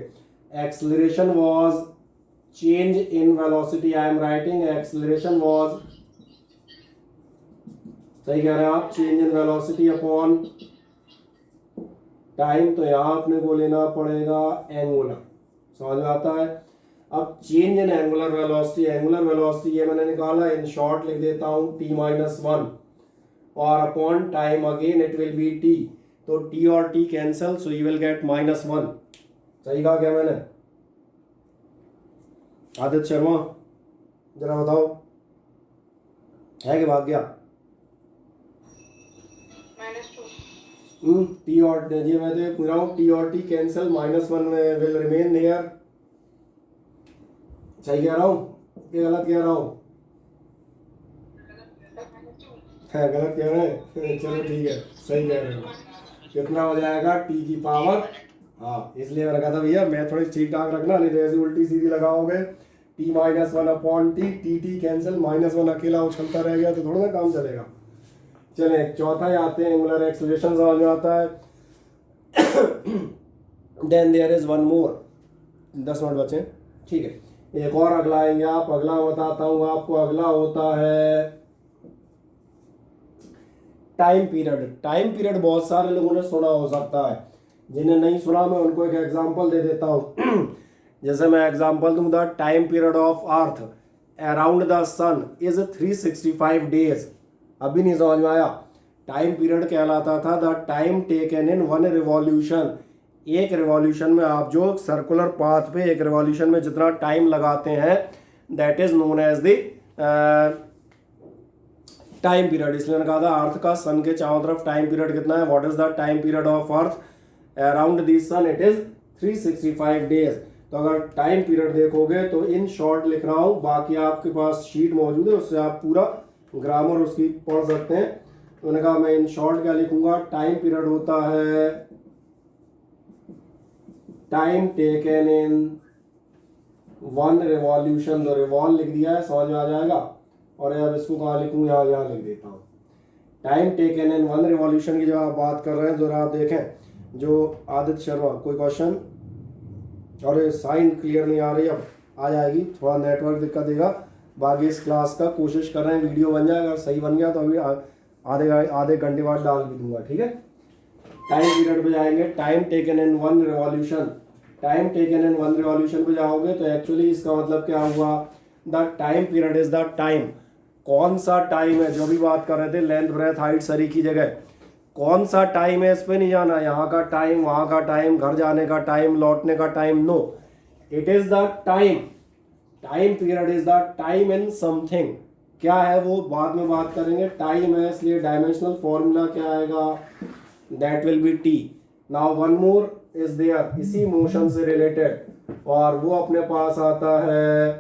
Acceleration was change in velocity, I am writing acceleration was, सही कह रहे हैं आप, change in velocity upon time. तो यहाँ अपने को लेना पड़ेगा एंगुलर, समझ में आता है। अब change in angular velocity, angular velocity ये मैंने निकाला, इन शॉर्ट लिख देता हूँ टी माइनस 1, और upon time again it will be T. तो टी और T cancel, so you will get minus 1। सही कहा क्या मैंने? आदित्य शर्मा जरा बताओ, है कि भाग गया? टी और ये मैं तो पूछ रहा हूँ, टी और T cancel, minus 1 will remain here. सही कह रहा हूँ कि गलत कह रहा हूँ? है गलत कह रहे हैं? चलो ठीक है, सही कह रहे हो। कितना हो जाएगा टी की पावर, हाँ, इसलिए मैंने कहा था भैया मैं थोड़ी ठीक ठाक रखना, नहीं तो ऐसी उल्टी सीधी लगाओगे। T minus 1 upon T, T T cancel, minus 1 अकेला उछलता रह गया तो थोड़ा ना काम चलेगा। चले चौथा आते हैं, एंगुलर एक्सेलरेशन समझ में आता है। Then there is one more, 10 minute बचे, ठीक है, एक और अगला आएंगे आप, अगला बताता हूँ आपको। अगला होता है टाइम पीरियड। टाइम पीरियड बहुत सारे लोगों ने सुना हो सकता है, जिन्हें नहीं सुना मैं उनको एक एग्जांपल दे देता हूँ। जैसे मैं एग्जांपल दूँ, the time period of earth around the sun is 365 days. अभी नहीं समझ में आया? टाइम पीरियड कहलाता था the time taken in one revolution. एक रिवॉल्यूशन में आप जो सर्कुलर पाथ पे एक रिवॉल्यूशन में जितना टाइम लगाते हैं, that is known as the time period. इसलिए मैंने कहा था अर्थ का सन के चारों तरफ टाइम पीरियड कितना है, what is the time period of earth around the sun, it is 365 days. तो अगर टाइम पीरियड देखोगे तो इन शॉर्ट लिख रहा हूँ, बाकी आपके पास शीट मौजूद है, उससे आप पूरा ग्रामर उसकी पढ़ सकते हैं। तो मैंने कहा मैं इन शॉर्ट क्या लिखूंगा, टाइम पीरियड होता है time taken in one revolution. तो रिवॉल्व लिख दिया है, समझ में आ जाएगा। और अब इसको कहाँ लिखूँ, यहाँ लिख देता हूँ। Time taken in one revolution की जब आप बात कर रहे हैं, जरा आप देखें, जो आदित्य शर्मा, कोई क्वेश्चन? और साइन क्लियर नहीं आ रही, अब आ जाएगी, थोड़ा नेटवर्क दिक्कत देगा। बाकी इस क्लास का कोशिश कर रहे हैं वीडियो बन जाए, अगर सही बन गया तो अभी आधे घंटे बाद डाल भी दूंगा, ठीक है। टाइम पीरियड पे जाएंगे, time taken in one revolution. Time taken in one revolution पे जाओगे तो एक्चुअली इसका मतलब क्या हुआ, the time period is the time. कौन सा टाइम है, जो भी बात कर रहे थे लेंथ ब्रेथ हाइट सरी की जगह, कौन सा टाइम है इस पे नहीं जाना, यहाँ का टाइम, वहाँ का टाइम, घर जाने का टाइम, लौटने का time, no, it is the time. Time period is the time in something. क्या है वो बाद में बात करेंगे, टाइम है, इसलिए डायमेंशनल फॉर्मूला क्या आएगा, that will be T. Now one more is there, इसी मोशन से रिलेटेड, और वो अपने पास आता है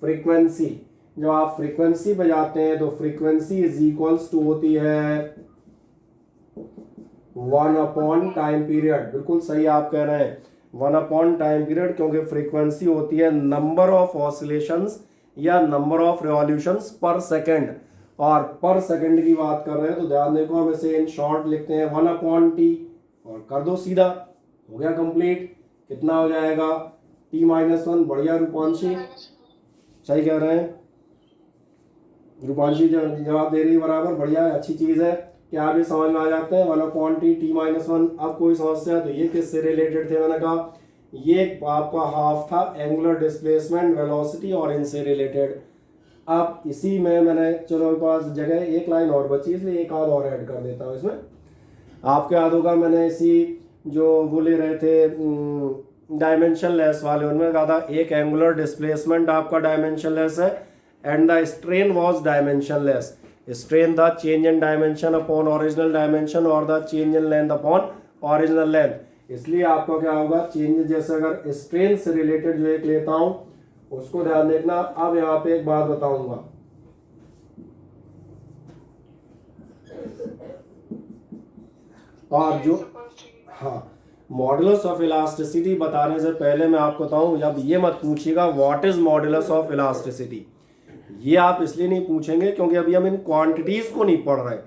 फ्रीक्वेंसी। जब आप फ्रीक्वेंसी बजाते हैं तो फ्रीक्वेंसी इज इक्वल्स टू होती है 1 अपॉन टाइम पीरियड। बिल्कुल सही आप कह रहे हैं, 1 टाइम पीरियड, क्योंकि फ्रीक्वेंसी होती है नंबर ऑफ ऑसिलेशंस या नंबर ऑफ रिवॉल्यूशंस पर सेकेंड, और पर सेकेंड की बात कर रहे हैं तो ध्यान देखो हम इसे इन शॉर्ट लिखते हैं 1/t और कर दो सीधा, हो गया कंप्लीट। कितना हो जाएगा t-1। बढ़िया रूपांशी, सही कह रहे हैं रूपांशी, जवाब दे रही है बराबर, बढ़िया है, अच्छी चीज है। क्या आप ये समझ में आ जाते हैं 1/t t-1। अब कोई समस्या तो ये किससे रिलेटेड थे, मैंने कहा ये आपका हाफ था एंगुलर डिस्प्लेसमेंट वेलोसिटी और इनसे रिलेटेड। अब इसी में मैंने, चलो मेरे पास जगह एक लाइन और बची इसलिए एक आध और ऐड कर देता हूँ इसमें। आपके याद होगा मैंने इसी जो वो ले रहे थे डायमेंशन लेस वाले, उनमें कहा था एक एंगुलर डिस्प्लेसमेंट आपका डायमेंशन लेस है and the strain was dimensionless. Strain the change in dimension upon original dimension और the change in length upon original length. इसलिए आपका क्या होगा चेंज, जैसे अगर स्ट्रेन से रिलेटेड जो एक लेता हूं उसको ध्यान देखना। अब यहाँ पे एक बात बताऊंगा, और जो हाँ मॉडुलस ऑफ इलास्टिसिटी बताने से पहले मैं आपको बताऊं, जब ये मत पूछिएगा what is modulus of elasticity, ये आप इसलिए नहीं पूछेंगे क्योंकि अभी हम इन क्वांटिटीज को नहीं पढ़ रहे हैं,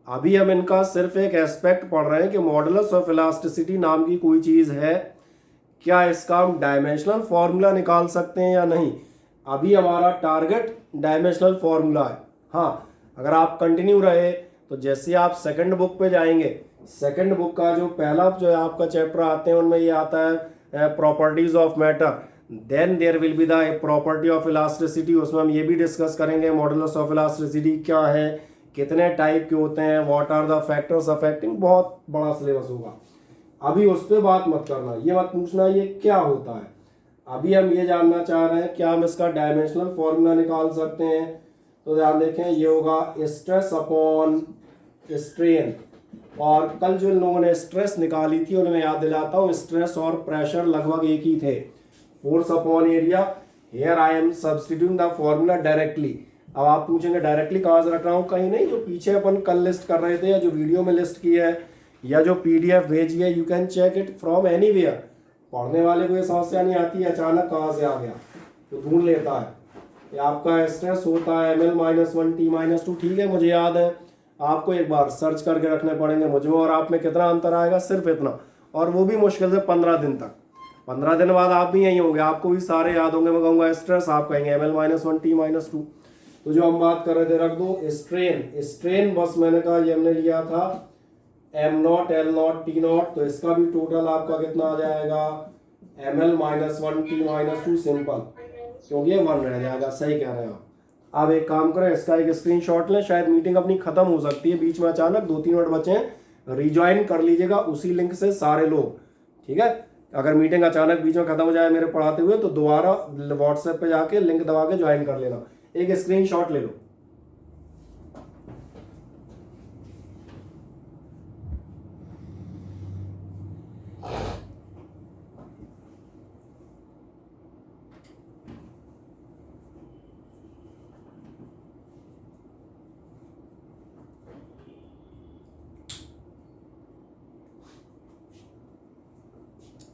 अभी हम इनका सिर्फ एक एस्पेक्ट पढ़ रहे हैं कि मॉडुलस ऑफ इलास्टिसिटी नाम की कोई चीज है, क्या इसका हम डायमेंशनल फॉर्मूला निकाल सकते हैं या नहीं। अभी हमारा टारगेट डायमेंशनल फॉर्मूला है। हाँ अगर आप कंटिन्यू रहे तो जैसे आप सेकंड बुक पे जाएंगे, सेकंड बुक का जो पहला जो आपका चैप्टर आते हैं उनमें ये आता है properties of matter, then there will be the property of elasticity. उसमें हम ये भी डिस्कस करेंगे मॉडुलस ऑफ इलास्टिसिटी क्या है, कितने टाइप के होते हैं, what are the factors affecting, बहुत बड़ा सिलेबस होगा। अभी उस पर बात मत करना, ये मत पूछना ये क्या होता है। अभी हम ये जानना चाह रहे हैं क्या हम इसका डायमेंशनल फॉर्मूला निकाल सकते हैं। तो ध्यान देखें ये होगा स्ट्रेस अपॉन स्ट्रेन, और कल जो इन लोगों ने स्ट्रेस निकाली थी उन्हें याद दिलाता हूँ, स्ट्रेस और प्रेशर लगभग एक ही थे, force upon area. Here I am substituting the formula directly. अब आप पूछेंगे डायरेक्टली कहाँ से रख रहा हूँ, कहीं नहीं, जो पीछे अपन कल लिस्ट कर रहे थे या जो वीडियो में लिस्ट की है या जो PDF भेजी है, you can check it from anywhere. पढ़ने वाले को ये समस्या नहीं आती अचानक कहाँ से आ गया, तो ढूंढ लेता है। ये आपका स्ट्रेस होता है ml-1 t-2, ठीक है मुझे याद है, आपको एक बार सर्च करके रखने पड़ेंगे। मुझ में और आप में कितना अंतर आएगा, सिर्फ इतना, और वो भी मुश्किल से 15 दिन तक। 15 दिन बाद आप भी यही होंगे, आपको भी सारे याद होंगे। मैं कहूँगा स्ट्रेस, आप कहेंगे ml-1 t-2। तो जो हम बात कर रहे थे रख दो स्ट्रेन। स्ट्रेन बस मैंने कहा ये हमने लिया था m0 l0 t0, तो इसका भी टोटल आपका कितना आ जाएगा ml-1 t-2 सिंपल, क्योंकि ये 1 रह जाएगा। सही कह रहे हैं आप। अब एक काम करें, इसका एक स्क्रीनशॉट लें, शायद मीटिंग अपनी खत्म हो सकती है बीच में अचानक, 2-3 मिनट बचे हैं, रिज्वाइन कर लीजिएगा उसी लिंक से सारे लोग, ठीक है। अगर मीटिंग अचानक बीच में खत्म हो जाए मेरे पढ़ाते हुए तो दोबारा व्हाट्सएप पे जाके लिंक दबा के ज्वाइन कर लेना, एक स्क्रीनशॉट ले लो।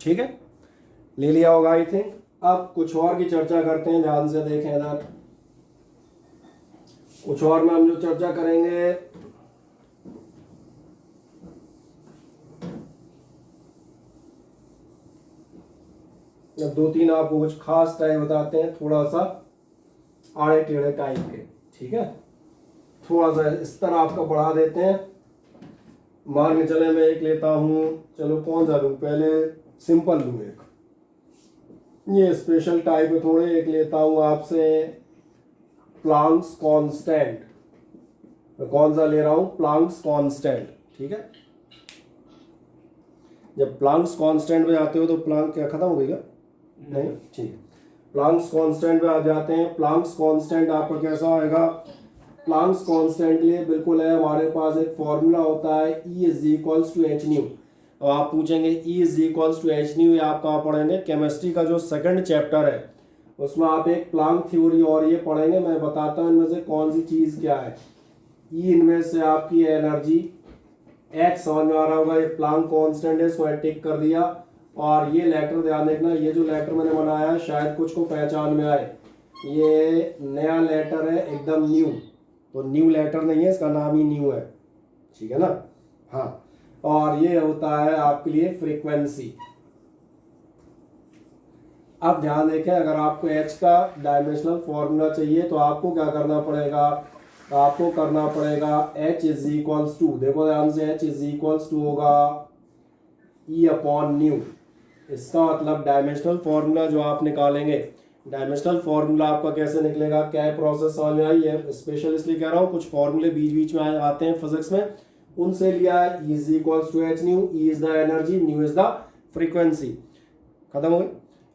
ठीक है, ले लिया होगा आई थिंक। अब कुछ और की चर्चा करते हैं, ध्यान से देखें इधर। कुछ और में हम जो चर्चा करेंगे, जब 2-3 आपको कुछ खास टाइप बताते हैं, थोड़ा सा आड़े टेढ़े टाइप के, ठीक है, थोड़ा सा इस तरह आपका बढ़ा देते हैं। मान के चले मैं एक लेता हूं, चलो कौन सा लूं, पहले सिंपल लूं एक, ये स्पेशल टाइप है थोड़े। एक लेता हूं आपसे प्लांक्स कांस्टेंट, मैं कौन सा ले रहा हूं, प्लांक्स कांस्टेंट, ठीक है। जब प्लांक्स कांस्टेंट पे जाते हो तो प्लांक क्या खत्म हो गई क्या, नहीं, ठीक। प्लांक्स कांस्टेंट पे आ जाते हैं। प्लांक्स कांस्टेंट आपका कैसा आएगा, प्लांक्स कांस्टेंट लिए बिल्कुल है, हमारे पास एक फॉर्मूला होता है E = h/nu। और आप पूछेंगे E = h/nu ये आप कहाँ पढ़ेंगे, केमिस्ट्री का जो सेकंड चैप्टर है उसमें आप एक प्लांक थ्योरी और ये पढ़ेंगे। मैं बताता हूँ इनमें से कौन सी चीज़ क्या है। E इनमें से आपकी एनर्जी, H समझ में आ रहा होगा, ये प्लांक कांस्टेंट है, इसको टिक कर दिया। और ये लेटर ध्यान देखना, ये जो लेटर मैंने बनाया है शायद कुछ को पहचान में आए, ये नया लेटर है एकदम न्यू, तो न्यू लेटर नहीं है, इसका नाम ही न्यू है, ठीक है ना। हाँ, और ये होता है आपके लिए फ्रीक्वेंसी। अब ध्यान देखें, अगर आपको एच का डायमेंशनल फॉर्मूला चाहिए तो आपको क्या करना पड़ेगा, आपको करना पड़ेगा एच इज इक्वल्स टू, देखो ध्यान से, एच इज इक्वल्स टू होगा ई अपॉन न्यू। इसका मतलब डायमेंशनल फॉर्मूला जो आप निकालेंगे, डायमेंशनल फॉर्मूला आपका कैसे निकलेगा, क्या है प्रोसेस समझ में आई है। स्पेशल इसलिए कह रहा हूँ, कुछ फॉर्मूले बीच बीच में आते हैं फिजिक्स में, उनसे लिया है। E is equals to H nu, E is the energy, nu is the frequency, खत्म हो गई।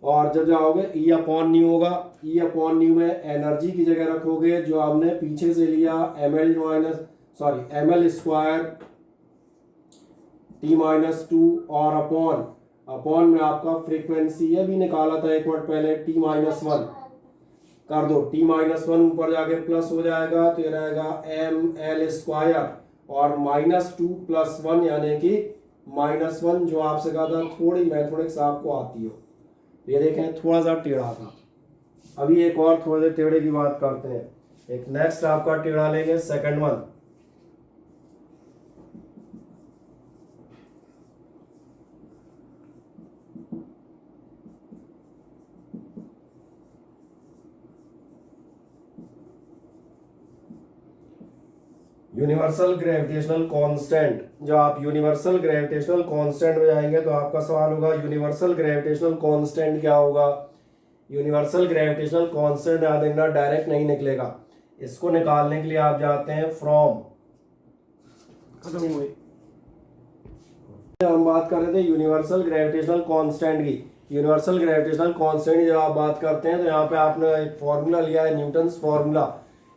और जब जाओगे ई अपॉन न्यू होगा, ई अपॉन न्यू में एनर्जी की जगह रखोगे जो हमने पीछे से लिया M L square T minus two, और अपॉन में आपका फ्रीक्वेंसी ये भी निकाला था एक मिनट पहले, टी माइनस वन कर दो, टी माइनस वन ऊपर जाके प्लस हो जाएगा तो ये रहेगा एम एल स्क्वायर और माइनस टू प्लस वन यानी कि -1, जो आपसे कहा था थोड़ी मैथमेटिक्स आपको आती हो। ये देखें थोड़ा सा टेढ़ा था, अभी एक और थोड़े टेढ़े की बात करते हैं। एक नेक्स्ट आपका टेढ़ा लेंगे, second one. Universal gravitational constant, जो आप यूनिवर्सल ग्रेविटेशनल कांस्टेंट में जाएंगे तो आपका सवाल होगा यूनिवर्सल ग्रेविटेशनल कांस्टेंट क्या होगा। यूनिवर्सल ग्रेविटेशनल कांस्टेंट याद रखना डायरेक्ट नहीं निकलेगा, इसको निकालने के लिए आप जाते हैं फ्रॉम, हम बात कर रहे थे यूनिवर्सल ग्रेविटेशनल कांस्टेंट की। यूनिवर्सल ग्रेविटेशनल कांस्टेंट की जब आप बात करते हैं तो यहाँ पे आपने एक फॉर्मूला लिया है न्यूटन्स फॉर्मूला।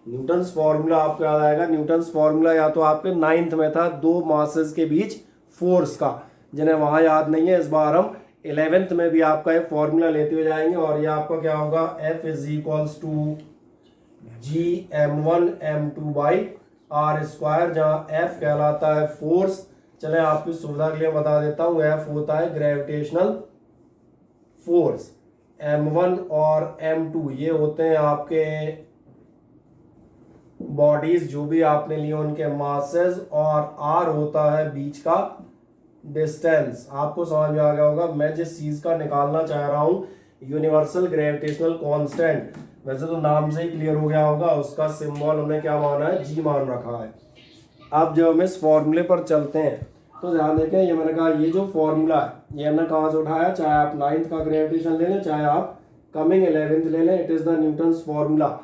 न्यूटन्स फॉर्मूला आपको याद आएगा, न्यूटन्स फॉर्मूला या तो आपके 9th में था, दो मासेस के बीच फोर्स का, जिन्हें वहां याद नहीं है इस बार हम 11th में भी आपका एक फॉर्मूला लेते हुए जाएंगे। और ये आपका क्या होगा, F is equals to G m1m2 by R square, जहाँ F कहलाता है फोर्स। चले आपकी सुविधा के लिए बता देता हूँ, F होता है ग्रेविटेशनल फोर्स, m1 और m2 ये होते हैं आपके बॉडीज जो भी आपने लिए उनके मासेस, और आर होता है बीच का डिस्टेंस। आपको समझ में आ गया होगा मैं जिस चीज का निकालना चाह रहा हूं, यूनिवर्सल ग्रेविटेशनल कांस्टेंट, वैसे तो नाम से ही क्लियर हो गया होगा, उसका सिंबल हमने क्या माना है, जी मान रखा है। अब जब हम इस फॉर्मूले पर चलते हैं तो ध्यान देखें, ये मैंने कहा ये जो फॉर्मूला है ये हमने कहाँ से उठाया, चाहे आप 9th का ग्रेविटेशन ले लें, चाहे आप कमिंग 11th ले लें, it is the Newton's formula.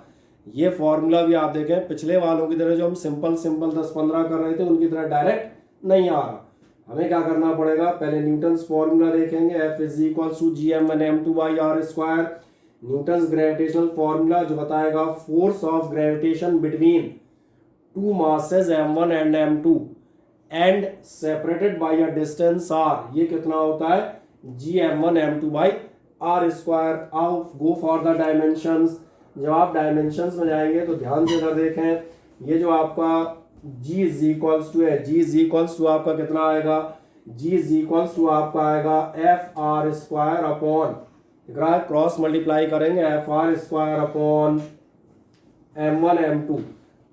ये फॉर्मूला भी आप देखें पिछले वालों की तरह जो हम सिंपल 10-15 कर रहे थे उनकी तरह डायरेक्ट नहीं आ रहा। हमें क्या करना पड़ेगा, पहले न्यूटन्स फॉर्मूला देखेंगे, F is equals to Gm1m2 by R square. Newton's gravitational formula जो बताएगा force of gravitation between two masses m1 and m2 and separated by a distance r, ये कितना होता है Gm1m2 बाई आर स्क्वायर। आओ गो for the dimensions. जब आप dimensions में जाएंगे तो ध्यान से अगर देखें, ये जो आपका g इज इक्वल्स टू है, g इज इक्वल्स टू आपका कितना आएगा, g इज इक्वल्स टू आपका आएगा एफ आर स्क्वायर अपॉन, दिख रहा है क्रॉस मल्टीप्लाई करेंगे, F R square upon m1 m2।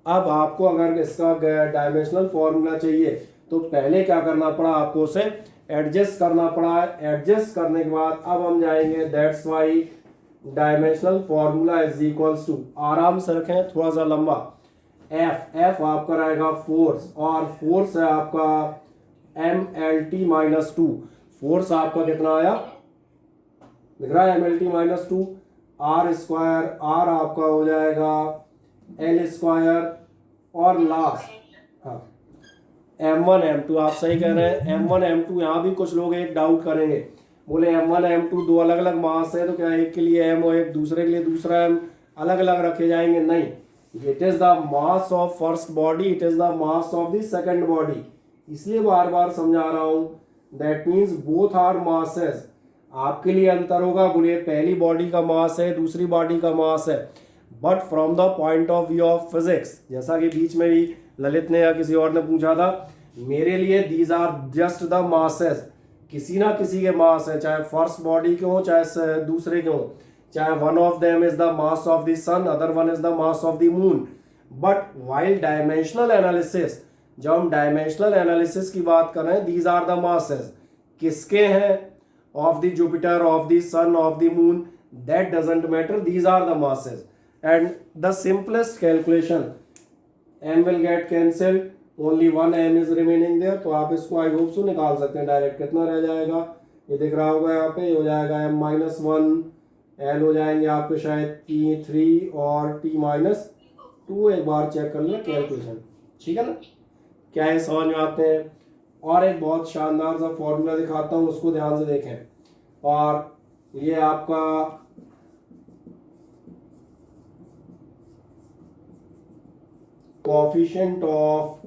अब आपको अगर इसका डायमेंशनल फॉर्मूला चाहिए तो पहले क्या करना पड़ा, आपको उसे एडजस्ट करना पड़ा है। एडजस्ट करने के बाद अब हम जाएंगे, that's why dimensional formula is equals to, आराम से रखें थोड़ा सा लंबा, एफ आपका रहेगा फोर्स, और फोर्स है आपका MLT-2। फोर्स आपका कितना आया, दिख रहा है MLT-2, आर स्क्वायर, आर आपका हो जाएगा L स्क्वायर, और लास्ट हाँ M1 M2, आप सही कह रहे हैं M1 M2। यहाँ भी कुछ लोग एक डाउट करेंगे, बोले M1 M2 दो अलग अलग मास है तो क्या एक के लिए M और एक दूसरे के लिए दूसरा M अलग अलग रखे जाएंगे, नहीं, it is the mass of first body, it is the mass of the second body, इसलिए बार बार समझा रहा हूं। That means both are masses. आपके लिए अंतर होगा, बोले पहली बॉडी का मास है दूसरी बॉडी का मास है, but from the point of view of physics, जैसा कि बीच में भी ललित ने या किसी और ने पूछा था, मेरे लिए these are just the masses. किसी ना किसी के मास है, चाहे फर्स्ट बॉडी के हो चाहे दूसरे के हो, चाहे one of them is the mass of the sun, other one is the mass of the moon. But while dimensional analysis, जब हम डायमेंशनल एनालिसिस की बात कर रहे हैं, दीज आर द मासेस, किसके हैं, of the Jupiter, of the sun, of the moon, that doesn't matter, these are the masses. And the simplest calculation, m will get cancelled, only one m is remaining there, तो आप इसको I hope so निकाल सकते हैं direct. कितना रह जाएगा, ये दिख रहा होगा यहाँ पे, ये हो जाएगा m माइनस वन, l हो जाएंगे आपके शायद t3 और t माइनस टू। एक बार चेक कर लें कैलकुलेशन, ठीक है ना, क्या है समझ में आते हैं। और एक बहुत शानदार सा फॉर्मूला दिखाता हूँ, उसको ध्यान से देखें। और ये आपका कोएफिशिएंट ऑफ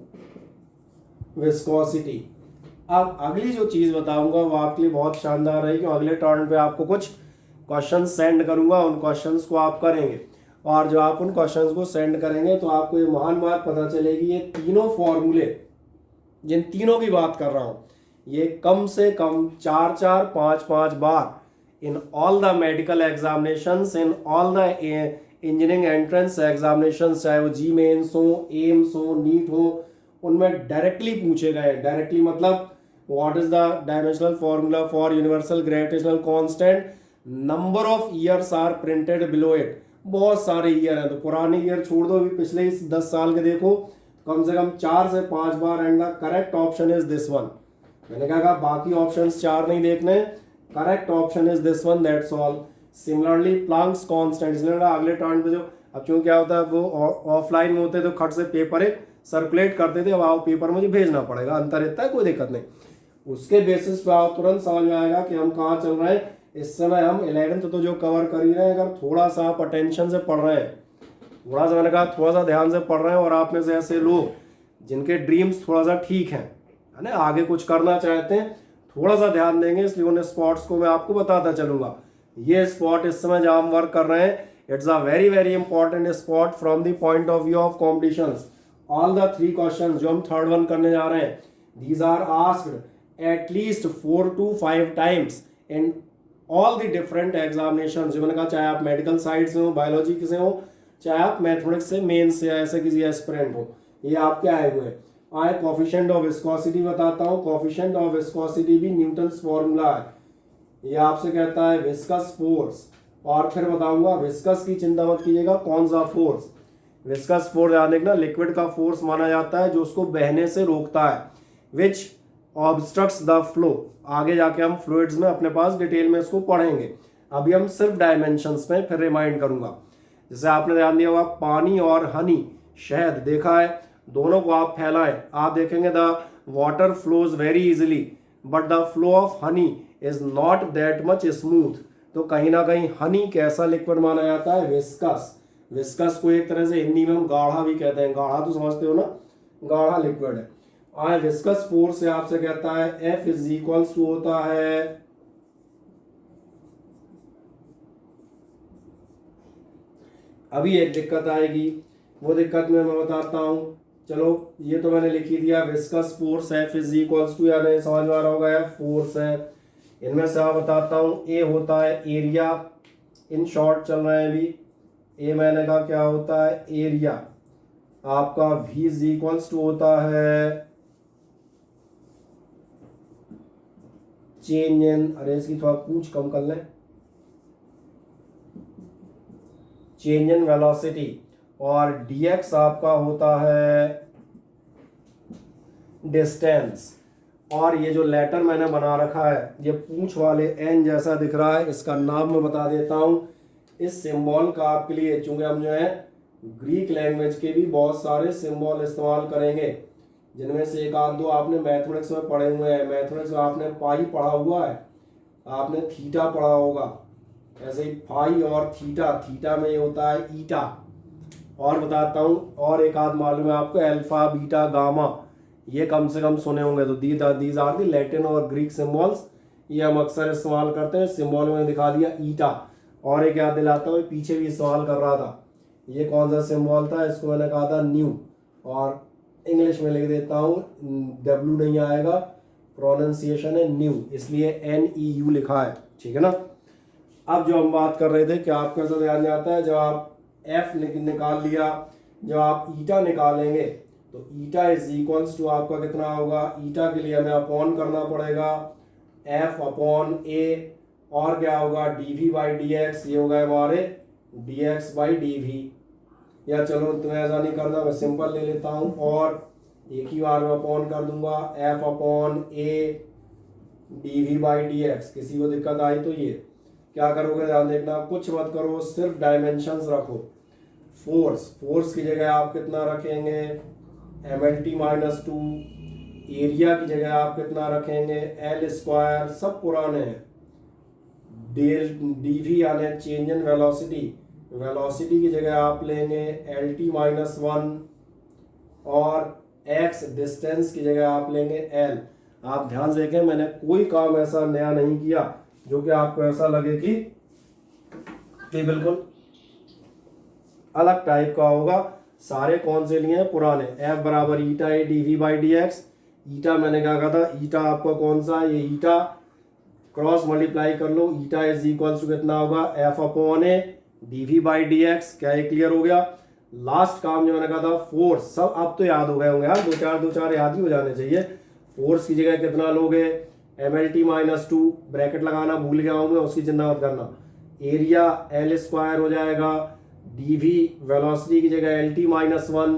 विस्कोसिटी। अब अगली जो चीज बताऊंगा वो आपके लिए बहुत शानदार रहेगी। अगले टर्न पे आपको कुछ क्वेश्चन सेंड करूंगा, उन क्वेश्चंस को आप करेंगे, और जो आप उन क्वेश्चंस को सेंड करेंगे तो आपको ये महान बात पता चलेगी, ये तीनों फॉर्मूले, जिन तीनों की बात कर रहा हूं, ये कम से कम 4-4, 5-5 बार in all the medical examinations, in all the engineering entrance examination, चाहे वो जी मेंस हो, एम्स हो, नीट हो, उनमें डायरेक्टली पूछे गए। डायरेक्टली मतलब what is the dimensional formula for universal gravitational constant, number of years are printed below it. बहुत सारे ईयर हैं, तो पुराने ईयर छोड़ दो, अभी पिछले 10 साल के देखो, कम से कम 4 से 5 बार। And the correct option is this one. मैंने कहा बाकी ऑप्शंस 4 नहीं देखने, correct option is this one, that's all. Similarly Planck's constant, इसलिए अगले टर्न पे जो, अब क्यों क्या होता है, वो ऑफलाइन में होते तो खट से पेपर एक सर्कुलेट करते थे, अब आओ पेपर मुझे भेजना पड़ेगा, अंतर इतना है, कोई दिक्कत नहीं। उसके बेसिस पे आप तुरंत समझ में आएगा कि हम कहाँ चल रहे हैं। इस समय हम 11th तो जो कवर कर ही रहे हैं, अगर थोड़ा सा आप अटेंशन से पढ़ रहे हैं, थोड़ा सा, मैंने कहा थोड़ा सा ध्यान से पढ़ रहे हैं, और आप में से ऐसे लोग जिनके ड्रीम्स थोड़ा सा ठीक है ना, आगे कुछ करना चाहते हैं, थोड़ा सा ध्यान देंगे, इसलिए उन स्पॉट्स को मैं आपको बताता चलूंगा। ये स्पॉट इस समय जहां हम वर्क कर रहे हैं, it's a very very important spot from the point of view of competitions. All the 3 questions जो हम थर्ड वन करने जा रहे हैं, these are asked at least 4 to 5 times in all the different examination. जो मैंने कहा, चाहे आप मेडिकल साइड से हो, बायोलॉजी से हो, चाहे आप मैथमेटिक्स से, मेंस से, ऐसे किसी एस्पिरेंट हो, ये आपके आए हुए हैं। आए कोएफिशिएंट ऑफ विस्कोसिटी बताता हूँ। कोएफिशिएंट ऑफ विस्कोसिटी भी न्यूटन्स फॉर्मूला है। ये आपसे कहता है विस्कस फोर्स, और फिर बताऊंगा विस्कस की चिंता मत कीजिएगा, कौन सा फोर्स। विस्कस फोर्स याद रखना, लिक्विड का फोर्स माना जाता है जो उसको बहने से रोकता है, विच ऑब्स्ट्रक्ट्स द फ्लो। आगे जाके हम फ्लूइड्स में अपने पास डिटेल में इसको पढ़ेंगे, अभी हम सिर्फ डायमेंशंस में फिर रिमाइंड करूंगा। जैसे आपने ध्यान दिया होगा, पानी और हनी, शहद देखा है, दोनों को आप फैलाएं, आप देखेंगे the water flows very easily, but the flow of honey is not that much smooth. तो कहीं ना कहीं हनी कैसा लिक्विड माना जाता है, विस्कस। विस्कस को एक तरह से हिंदी में हम गाढ़ा भी कहते हैं, गाढ़ा तो समझते हो ना, गाढ़ा लिक्विड है। आए विस्कस फोर्स से आपसे कहता है F इज इक्वल्स टू होता है, अभी एक दिक्कत आएगी, वो दिक्कत में मैं बताता हूं। चलो ये तो मैंने लिख ही दिया, viscous force F is equals to, यानी समझ में आ रहा होगा, F फोर्स है। इनमें से आप बताता हूं, A होता है एरिया, इन शॉर्ट चल रहे हैं अभी। A मैंने कहा क्या होता है, एरिया। आपका V इज इक्वल्स टू होता है चेंज इन, अरे इसकी थोड़ा पूछ कम कर लें, चेंज इन वेलोसिटी। और dx आपका होता है डिस्टेंस। और ये जो लेटर मैंने बना रखा है, ये पूंछ वाले n जैसा दिख रहा है, इसका नाम मैं बता देता हूं। इस सिंबल का आपके लिए, चूंकि हम जो है ग्रीक लैंग्वेज के भी बहुत सारे सिंबल इस्तेमाल करेंगे, जिनमें से एक आध दो आपने मैथमेटिक्स में पढ़े हुए हैं। मैथमेटिक्स में आपने पाई पढ़ा हुआ है, आपने थीटा पढ़ा होगा, ऐसे ही पाई और थीटा, थीटा में ये होता है ईटा। और बताता हूँ, और एक आध मालूम है आपको, अल्फा, बीटा, गामा, ये कम से कम सुने होंगे। तो दीज आर दी लैटिन और ग्रीक सिंबल्स, ये हम अक्सर इस्तेमाल करते हैं। सिंबल में दिखा दिया ईटा। और एक याद दिलाता हूँ, पीछे भी इस्तेमाल कर रहा था, ये कौन सा सिंबल था, इसको मैंने कहा था न्यू, और इंग्लिश में लिख देता हूँ, W नहीं आएगा, प्रोनाउंसिएशन है न्यू, इसलिए NEU लिखा है, ठीक है ना। अब जो हम बात कर रहे थे कि आपको ऐसा ध्यान में आता है, जब आप F निकाल लिया, जब आप ईटा निकालेंगे तो ईटा इज इक्वल्स टू आपका कितना होगा, ईटा के लिए हमें अपॉन करना पड़ेगा F अपॉन A, और क्या होगा dV बाई dx, ये होगा हमारे dx बाई dV। या चलो तुम्हें ऐसा नहीं करना, मैं सिंपल ले लेता हूँ और एक ही बार में अपॉन कर दूंगा F upon A dV by dx। किसी को दिक्कत आई तो ये क्या करोगे, ध्यान देखना, कुछ मत करो, सिर्फ डायमेंशंस रखो। फोर्स की जगह आप कितना रखेंगे MLT माइनस 2, एरिया की जगह आप कितना रखेंगे L स्क्वायर, सब पुराने हैं। dV यानी चेंज इन वेलोसिटी, वेलोसिटी की जगह आप लेंगे LT माइनस 1, और x डिस्टेंस की जगह आप लेंगे L। आप ध्यान से देखें, मैंने कोई काम ऐसा नया नहीं किया जो कि आपको ऐसा लगे कि बिल्कुल अलग टाइप का होगा। सारे कौन से लिए हैं, पुराने। F बराबर ईटा ए dV बाई dx। ईटा मैंने क्या कहा था, ईटा आपका कौन सा, ये ईटा क्रॉस मल्टीप्लाई कर लो, ईटा इज इक्वल टू कितना होगा F upon A dV by dx। क्या ये क्लियर हो गया। लास्ट काम जो मैंने कहा था फोर्स, सब अब तो याद हो गए होंगे यार, दो चार याद ही हो जाने चाहिए। फोर्स की जगह कितना लोगे MLT माइनस 2, ब्रैकेट लगाना भूल गया हूँ मैं, उसकी चिंता मत करना। एरिया L स्क्वायर हो जाएगा, dV वेलोसिटी की जगह LT माइनस 1,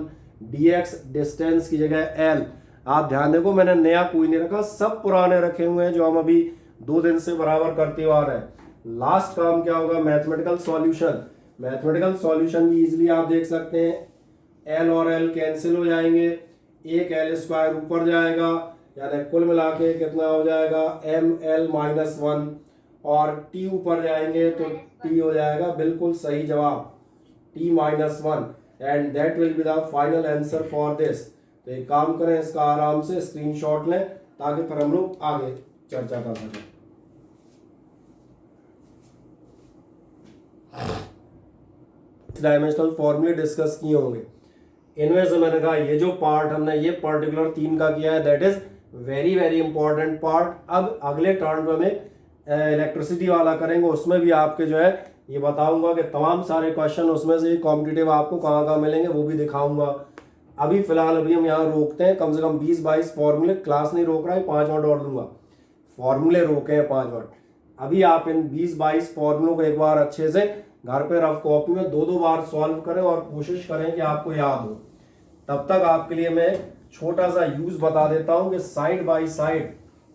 dx डिस्टेंस की जगह L। आप ध्यान देखो, मैंने नया कोई नहीं रखा, सब पुराने रखे हुए हैं जो हम अभी 2 दिन से बराबर करते हुए आ रहे हैं। लास्ट काम क्या होगा, मैथमेटिकल सॉल्यूशन। मैथमेटिकल सॉल्यूशन भी इजीली आप देख सकते हैं, L और L कैंसिल हो जाएंगे, एक L स्क्वायर ऊपर जाएगा, यानी कुल मिला के कितना हो जाएगा ML माइनस 1, और T ऊपर जाएंगे तो T हो जाएगा बिल्कुल सही जवाब T minus 1, and that will be the final answer for this. तो एक काम करें, इसका आराम से स्क्रीनशॉट लें ताकि फिर हम लोग आगे चर्चा कर सकें। डायमेंशनल फॉर्मूले डिस्कस किए होंगे, इनमें से मैंने कहा ये जो पार्ट हमने ये पर्टिकुलर 3 का किया है, that is very very important part. अब अगले टर्न में हमें इलेक्ट्रिसिटी वाला करेंगे, उसमें भी आपके जो है ये बताऊंगा कि तमाम सारे क्वेश्चन उसमें से कॉम्पिटिटिव आपको कहाँ कहाँ मिलेंगे वो भी दिखाऊंगा। अभी फिलहाल अभी हम यहाँ रोकते हैं, कम से कम 20-22 फॉर्मूले, क्लास नहीं रोक रहा है, 5 मिनट और दूंगा, फॉर्मूले रोके हैं 5 मिनट। अभी आप इन 20-22 फॉर्मूलों को एक बार अच्छे से घर पे रफ कॉपी में 2-2 बार सॉल्व करें और कोशिश करें कि आपको याद हो। तब तक आपके लिए मैं छोटा सा यूज बता देता हूं कि साइड बाय साइड,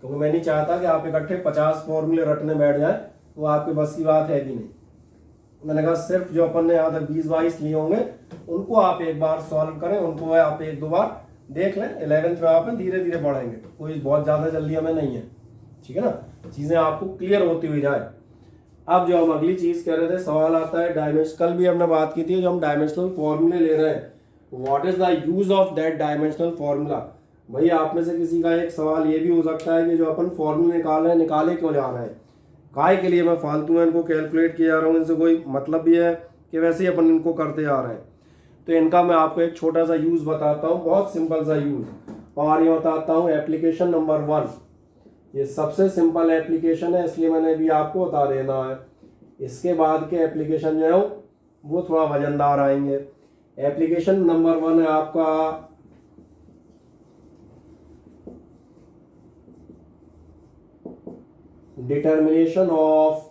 क्योंकि मैं नहीं चाहता कि आप इकट्ठे 50 फॉर्मूले रटने बैठ जाए, वो आपके बस की बात है भी नहीं। मैंने कहा सिर्फ जो अपन ने यहाँ तक 20-22 लिए होंगे उनको आप एक बार सॉल्व करें, उनको आप 1-2 बार देख लें। 11th में आप धीरे धीरे बढ़ेंगे, कोई बहुत ज़्यादा जल्दी हमें नहीं है, ठीक है ना, चीज़ें आपको क्लियर होती हुई जाए। अब जो हम अगली चीज़ कह रहे थे, सवाल आता है डायमेंशन, कल भी हमने बात की थी, जो हम डायमेंशनल फॉर्मूले ले रहे हैं, what is the use of that dimensional formula. भाई आप में से किसी का एक सवाल ये भी हो सकता है कि जो अपन फॉर्मूले निकाल रहे हैं, निकाले क्यों जा रहे हैं, काय के लिए मैं फालतू में इनको कैलकुलेट किया जा रहा हूँ, इनसे कोई मतलब भी है कि वैसे ही अपन इनको करते आ रहे हैं। तो इनका मैं आपको एक छोटा सा यूज बताता हूँ, बहुत सिंपल सा यूज, और ये बताता हूँ एप्लीकेशन नंबर 1। ये सबसे सिंपल एप्लीकेशन है, इसलिए मैंने भी आपको बता देना है। इसके बाद के एप्लीकेशन जो है वो थोड़ा वजनदार आएंगे। एप्लीकेशन नंबर 1 है आपका डिटर्मिनेशन ऑफ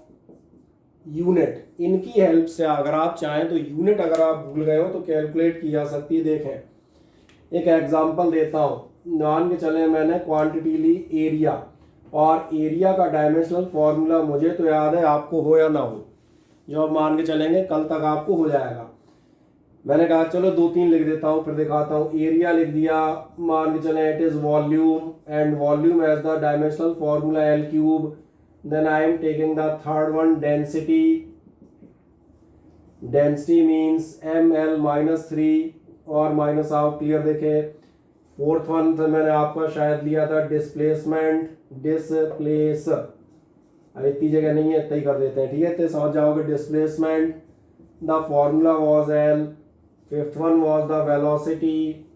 यूनिट। इनकी हेल्प से अगर आप चाहें तो यूनिट अगर आप भूल गए हो तो कैलकुलेट की जा सकती है। देखें एक एग्जांपल देता हूं, मान के चले मैंने क्वांटिटी ली एरिया, और एरिया का डायमेंशनल फॉर्मूला मुझे तो याद है, आपको हो या ना हो, जो अब मान के चलेंगे कल तक आपको हो जाएगा। मैंने कहा चलो 2-3 लिख देता हूँ फिर दिखाता हूँ। एरिया लिख दिया, मान के चले it is volume, and volume as the dimensional formula L3। Then I am taking the third one density, density means ML-3 और माइनस आप क्लियर देखे। फोर्थ वन तो मैंने आपका शायद लिया था डिस्प्लेसमेंट, डिस्प्लेस, अब इतनी जगह नहीं है, इतना ही कर देते हैं, ठीक है, तो समझ जाओगे displacement, the formula was L। Fifth one was the velocity,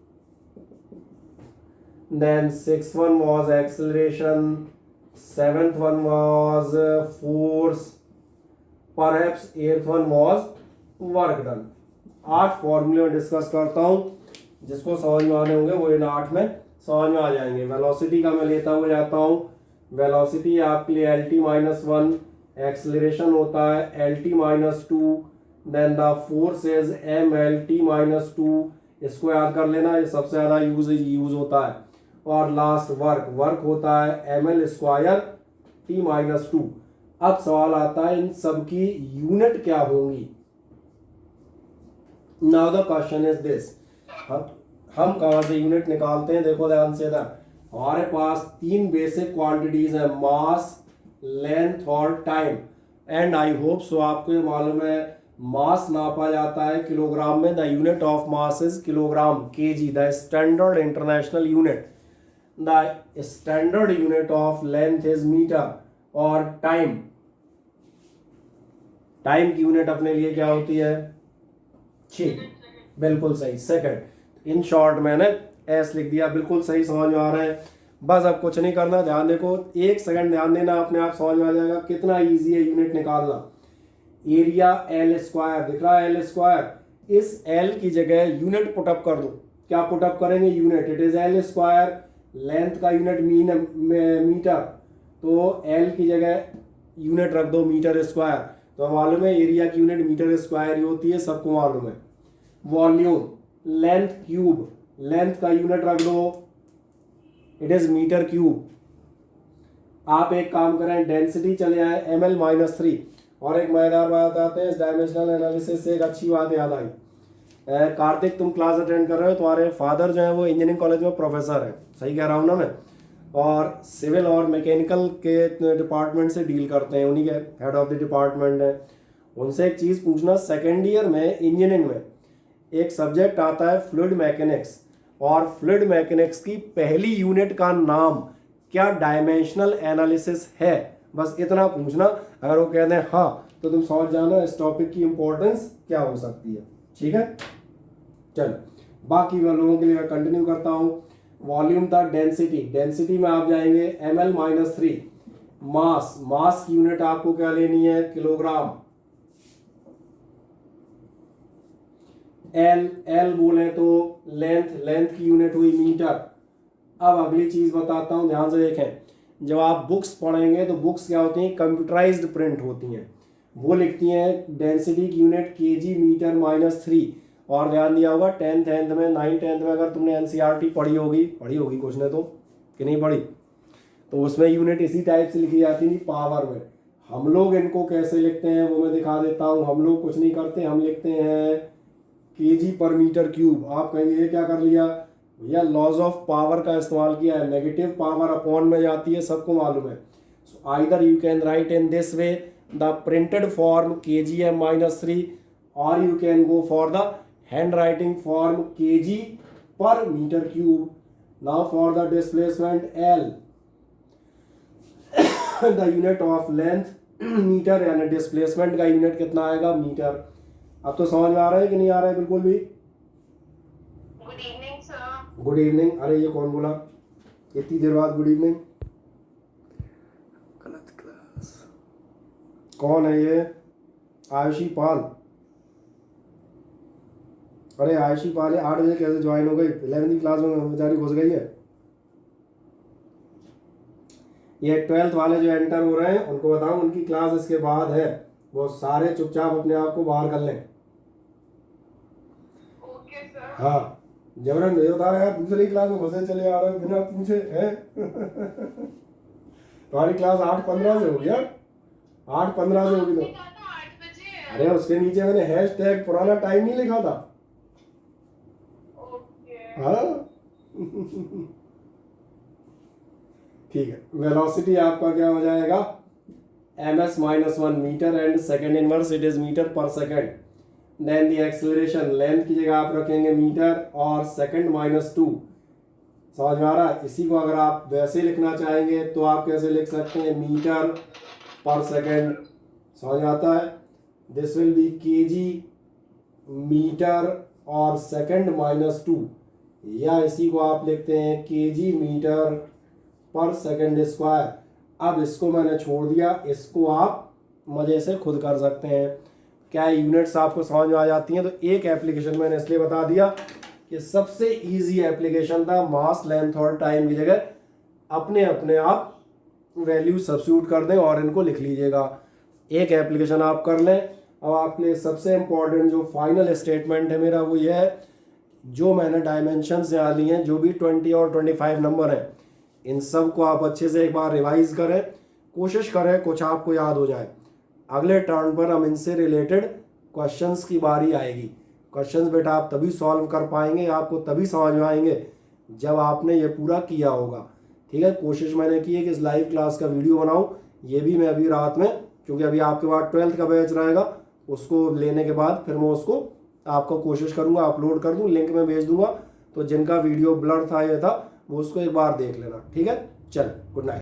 then sixth one was acceleration, seventh one was force, perhaps eighth one was work done। 8 फॉर्मूले डिस्कस करता हूँ, जिसको समझ में आने होंगे वो इन 8 में समझ में आ जाएंगे। वेलोसिटी का मैं लेता हुआ जाता हूँ। वेलोसिटी आपके लिए LT-1, एक्सेलरेशन होता है LT-2, then the force is MLT-2, इसको याद कर लेना, ये सबसे ज़्यादा यूज होता है। और लास्ट वर्क होता है ML² T-2। अब सवाल आता है इन सब की यूनिट क्या होंगी। Now the question is this, हम कहाँ से यूनिट निकालते हैं, देखो ध्यान से था। हमारे पास 3 बेसिक क्वांटिटीज है, मास, लेंथ और time. And I hope so आपको ये मालूम है मास नापा जाता है किलोग्राम में। The unit of mass is kilogram, kg, the standard international unit. The standard unit of length is metre. और टाइम की यूनिट अपने लिए क्या होती है, बिल्कुल सही, सेकंड। इन शॉर्ट मैंने एस लिख दिया, बिल्कुल सही, समझ में आ रहा है। बस अब कुछ नहीं करना, ध्यान देखो, 1 सेकंड ध्यान देना, अपने आप समझ में आ जाएगा कितना इजी है यूनिट निकालना। एरिया L², दिख रहा है L², इस L की जगह यूनिट पुटअप कर दो। क्या पुटअप करेंगे, unit, it is L²। Length का यूनिट मीटर, तो L की जगह यूनिट रख दो मीटर स्क्वायर, तो मालूम है एरिया की यूनिट मीटर स्क्वायर ही होती है, सबको मालूम है। वॉल्यूम, लेंथ क्यूब, लेंथ का यूनिट रख दो, इट इज मीटर क्यूब। आप एक काम करें, डेंसिटी चले आए ML-3। और एक मजेदार बात आते हैं, इस डायमेंशनल एनालिसिस से एक अच्छी बात याद आई। कार्तिक, तुम क्लास अटेंड कर रहे हो, तुम्हारे फादर जो है वो इंजीनियरिंग कॉलेज में प्रोफेसर है, सही कह रहा हूँ ना मैं, और सिविल और मैकेनिकल के डिपार्टमेंट से डील करते हैं, उन्हीं के हेड ऑफ द डिपार्टमेंट है। उनसे एक चीज़ पूछना, सेकेंड ईयर में इंजीनियरिंग में एक सब्जेक्ट आता है फ्लूइड मैकेनिक्स, और फ्लूइड मैकेनिक्स की पहली यूनिट का नाम क्या डायमेंशनल एनालिसिस है, बस इतना पूछना। अगर वो कहते हैं हाँ, तो तुम समझ जाना इस टॉपिक की इंपॉर्टेंस क्या हो सकती है, ठीक है। चलो, बाकी मैं लोगों के लिए मैं कंटिन्यू करता हूँ। वॉल्यूम था डेंसिटी में आप जाएंगे ML-3। मास की यूनिट आपको क्या लेनी है, किलोग्राम। एल बोले तो लेंथ की यूनिट हुई मीटर। अब अगली चीज बताता हूं, ध्यान से देखें। जब आप बुक्स पढ़ेंगे तो बुक्स क्या होती हैं, कंप्यूटराइज्ड प्रिंट होती हैं, वो लिखती हैं डेंसिटी की यूनिट kg मीटर-3। और ध्यान दिया होगा 10th में 9th में अगर तुमने NCERT पढ़ी होगी कुछ ने तो, कि नहीं पढ़ी, तो उसमें यूनिट इसी टाइप से लिखी जाती थी, पावर में। हम लोग इनको कैसे लिखते हैं वो मैं दिखा देता हूँ। हम लोग कुछ नहीं करते, हम लिखते हैं kg/m³। आप कहेंगे ये क्या कर लिया भैया, लॉज ऑफ पावर का इस्तेमाल किया है, नेगेटिव पावर अपॉन में जाती है, सबको मालूम है। So either you can write in this way, the printed form kg/m-3, और you can go for the handwriting form kg/m³। Now for the displacement L, the unit of length metre, यानी displacement का unit कितना आएगा, metre. अब तो समझ में आ रहा है कि नहीं आ रहा है, बिल्कुल भी। Good evening sir. Good evening. अरे ये कौन बोला इतनी देर बाद गुड इवनिंग, गलत क्लास। कौन है ये, आयुषी पाल। अरे आयुषी पाल 8 बजे कैसे ज्वाइन हो गई, 11वीं क्लास में बेचारी घुस गई है। ये 12th वाले जो एंटर हो रहे हैं उनको बताऊं, उनकी क्लास इसके बाद है, वो सारे चुपचाप अपने आप को बाहर कर लें। Okay sir. हाँ, जबरन नहीं होता यार, दूसरी क्लास में घुसे चले आ रहे हो बिना पूछे हैं। तुम्हारी क्लास 8:15 से होगी यार, 8:15 से होगी तो। 8 बजे। अरे उसके नीचे मैंने हैशटैग पुराना टाइम नहीं लिखा था। ओके। हाँ। ठीक है, वेलोसिटी आपका क्या हो जाएगा, ms-1 metre and second inverse it is metre पर सेकेंड। देन दी एक्सेलरेशन, लेंथ की जगह आप रखेंगे मीटर और सेकेंड-2। समझ में आ रहा है। इसी को अगर आप वैसे लिखना चाहेंगे तो आप कैसे लिख सकते हैं, मीटर पर सेकेंड। समझ में आता है। This will be kg metre और सेकेंड-2। या इसी को आप लिखते हैं केजी मीटर पर सेकंड स्क्वायर। अब इसको मैंने छोड़ दिया, इसको आप मज़े से खुद कर सकते हैं। क्या यूनिट्स आपको समझ में आ जाती हैं? तो एक एप्लीकेशन मैंने इसलिए बता दिया कि सबसे इजी एप्लीकेशन था, मास लेंथ और टाइम की जगह अपने अपने आप वैल्यू सब्स्टिट्यूट कर दें और इनको लिख लीजिएगा। एक एप्लीकेशन आप कर लें। अब आपके लिए सबसे इम्पॉर्टेंट जो फाइनल स्टेटमेंट है मेरा वो ये है, जो मैंने डायमेंशंस यहाँ ली हैं, जो भी 20 और 25 नंबर हैं, इन सब को आप अच्छे से एक बार रिवाइज करें, कोशिश करें कुछ आपको याद हो जाए। अगले टर्न पर हम इनसे रिलेटेड क्वेश्चंस की बारी आएगी। क्वेश्चंस बेटा आप तभी सॉल्व कर पाएंगे, आपको तभी समझ में आएंगे जब आपने ये पूरा किया होगा। ठीक है, कोशिश मैंने की है कि इस लाइव क्लास का वीडियो बनाऊं, ये भी मैं अभी रात में, क्योंकि अभी आपके पास 12th का बैच रहेगा, उसको लेने के बाद फिर मैं उसको आपको कोशिश करूंगा अपलोड कर दूं, लिंक में भेज दूंगा। तो जिनका वीडियो ब्लर था ये था वो उसको एक बार देख लेना। ठीक है, चलो गुड नाइट।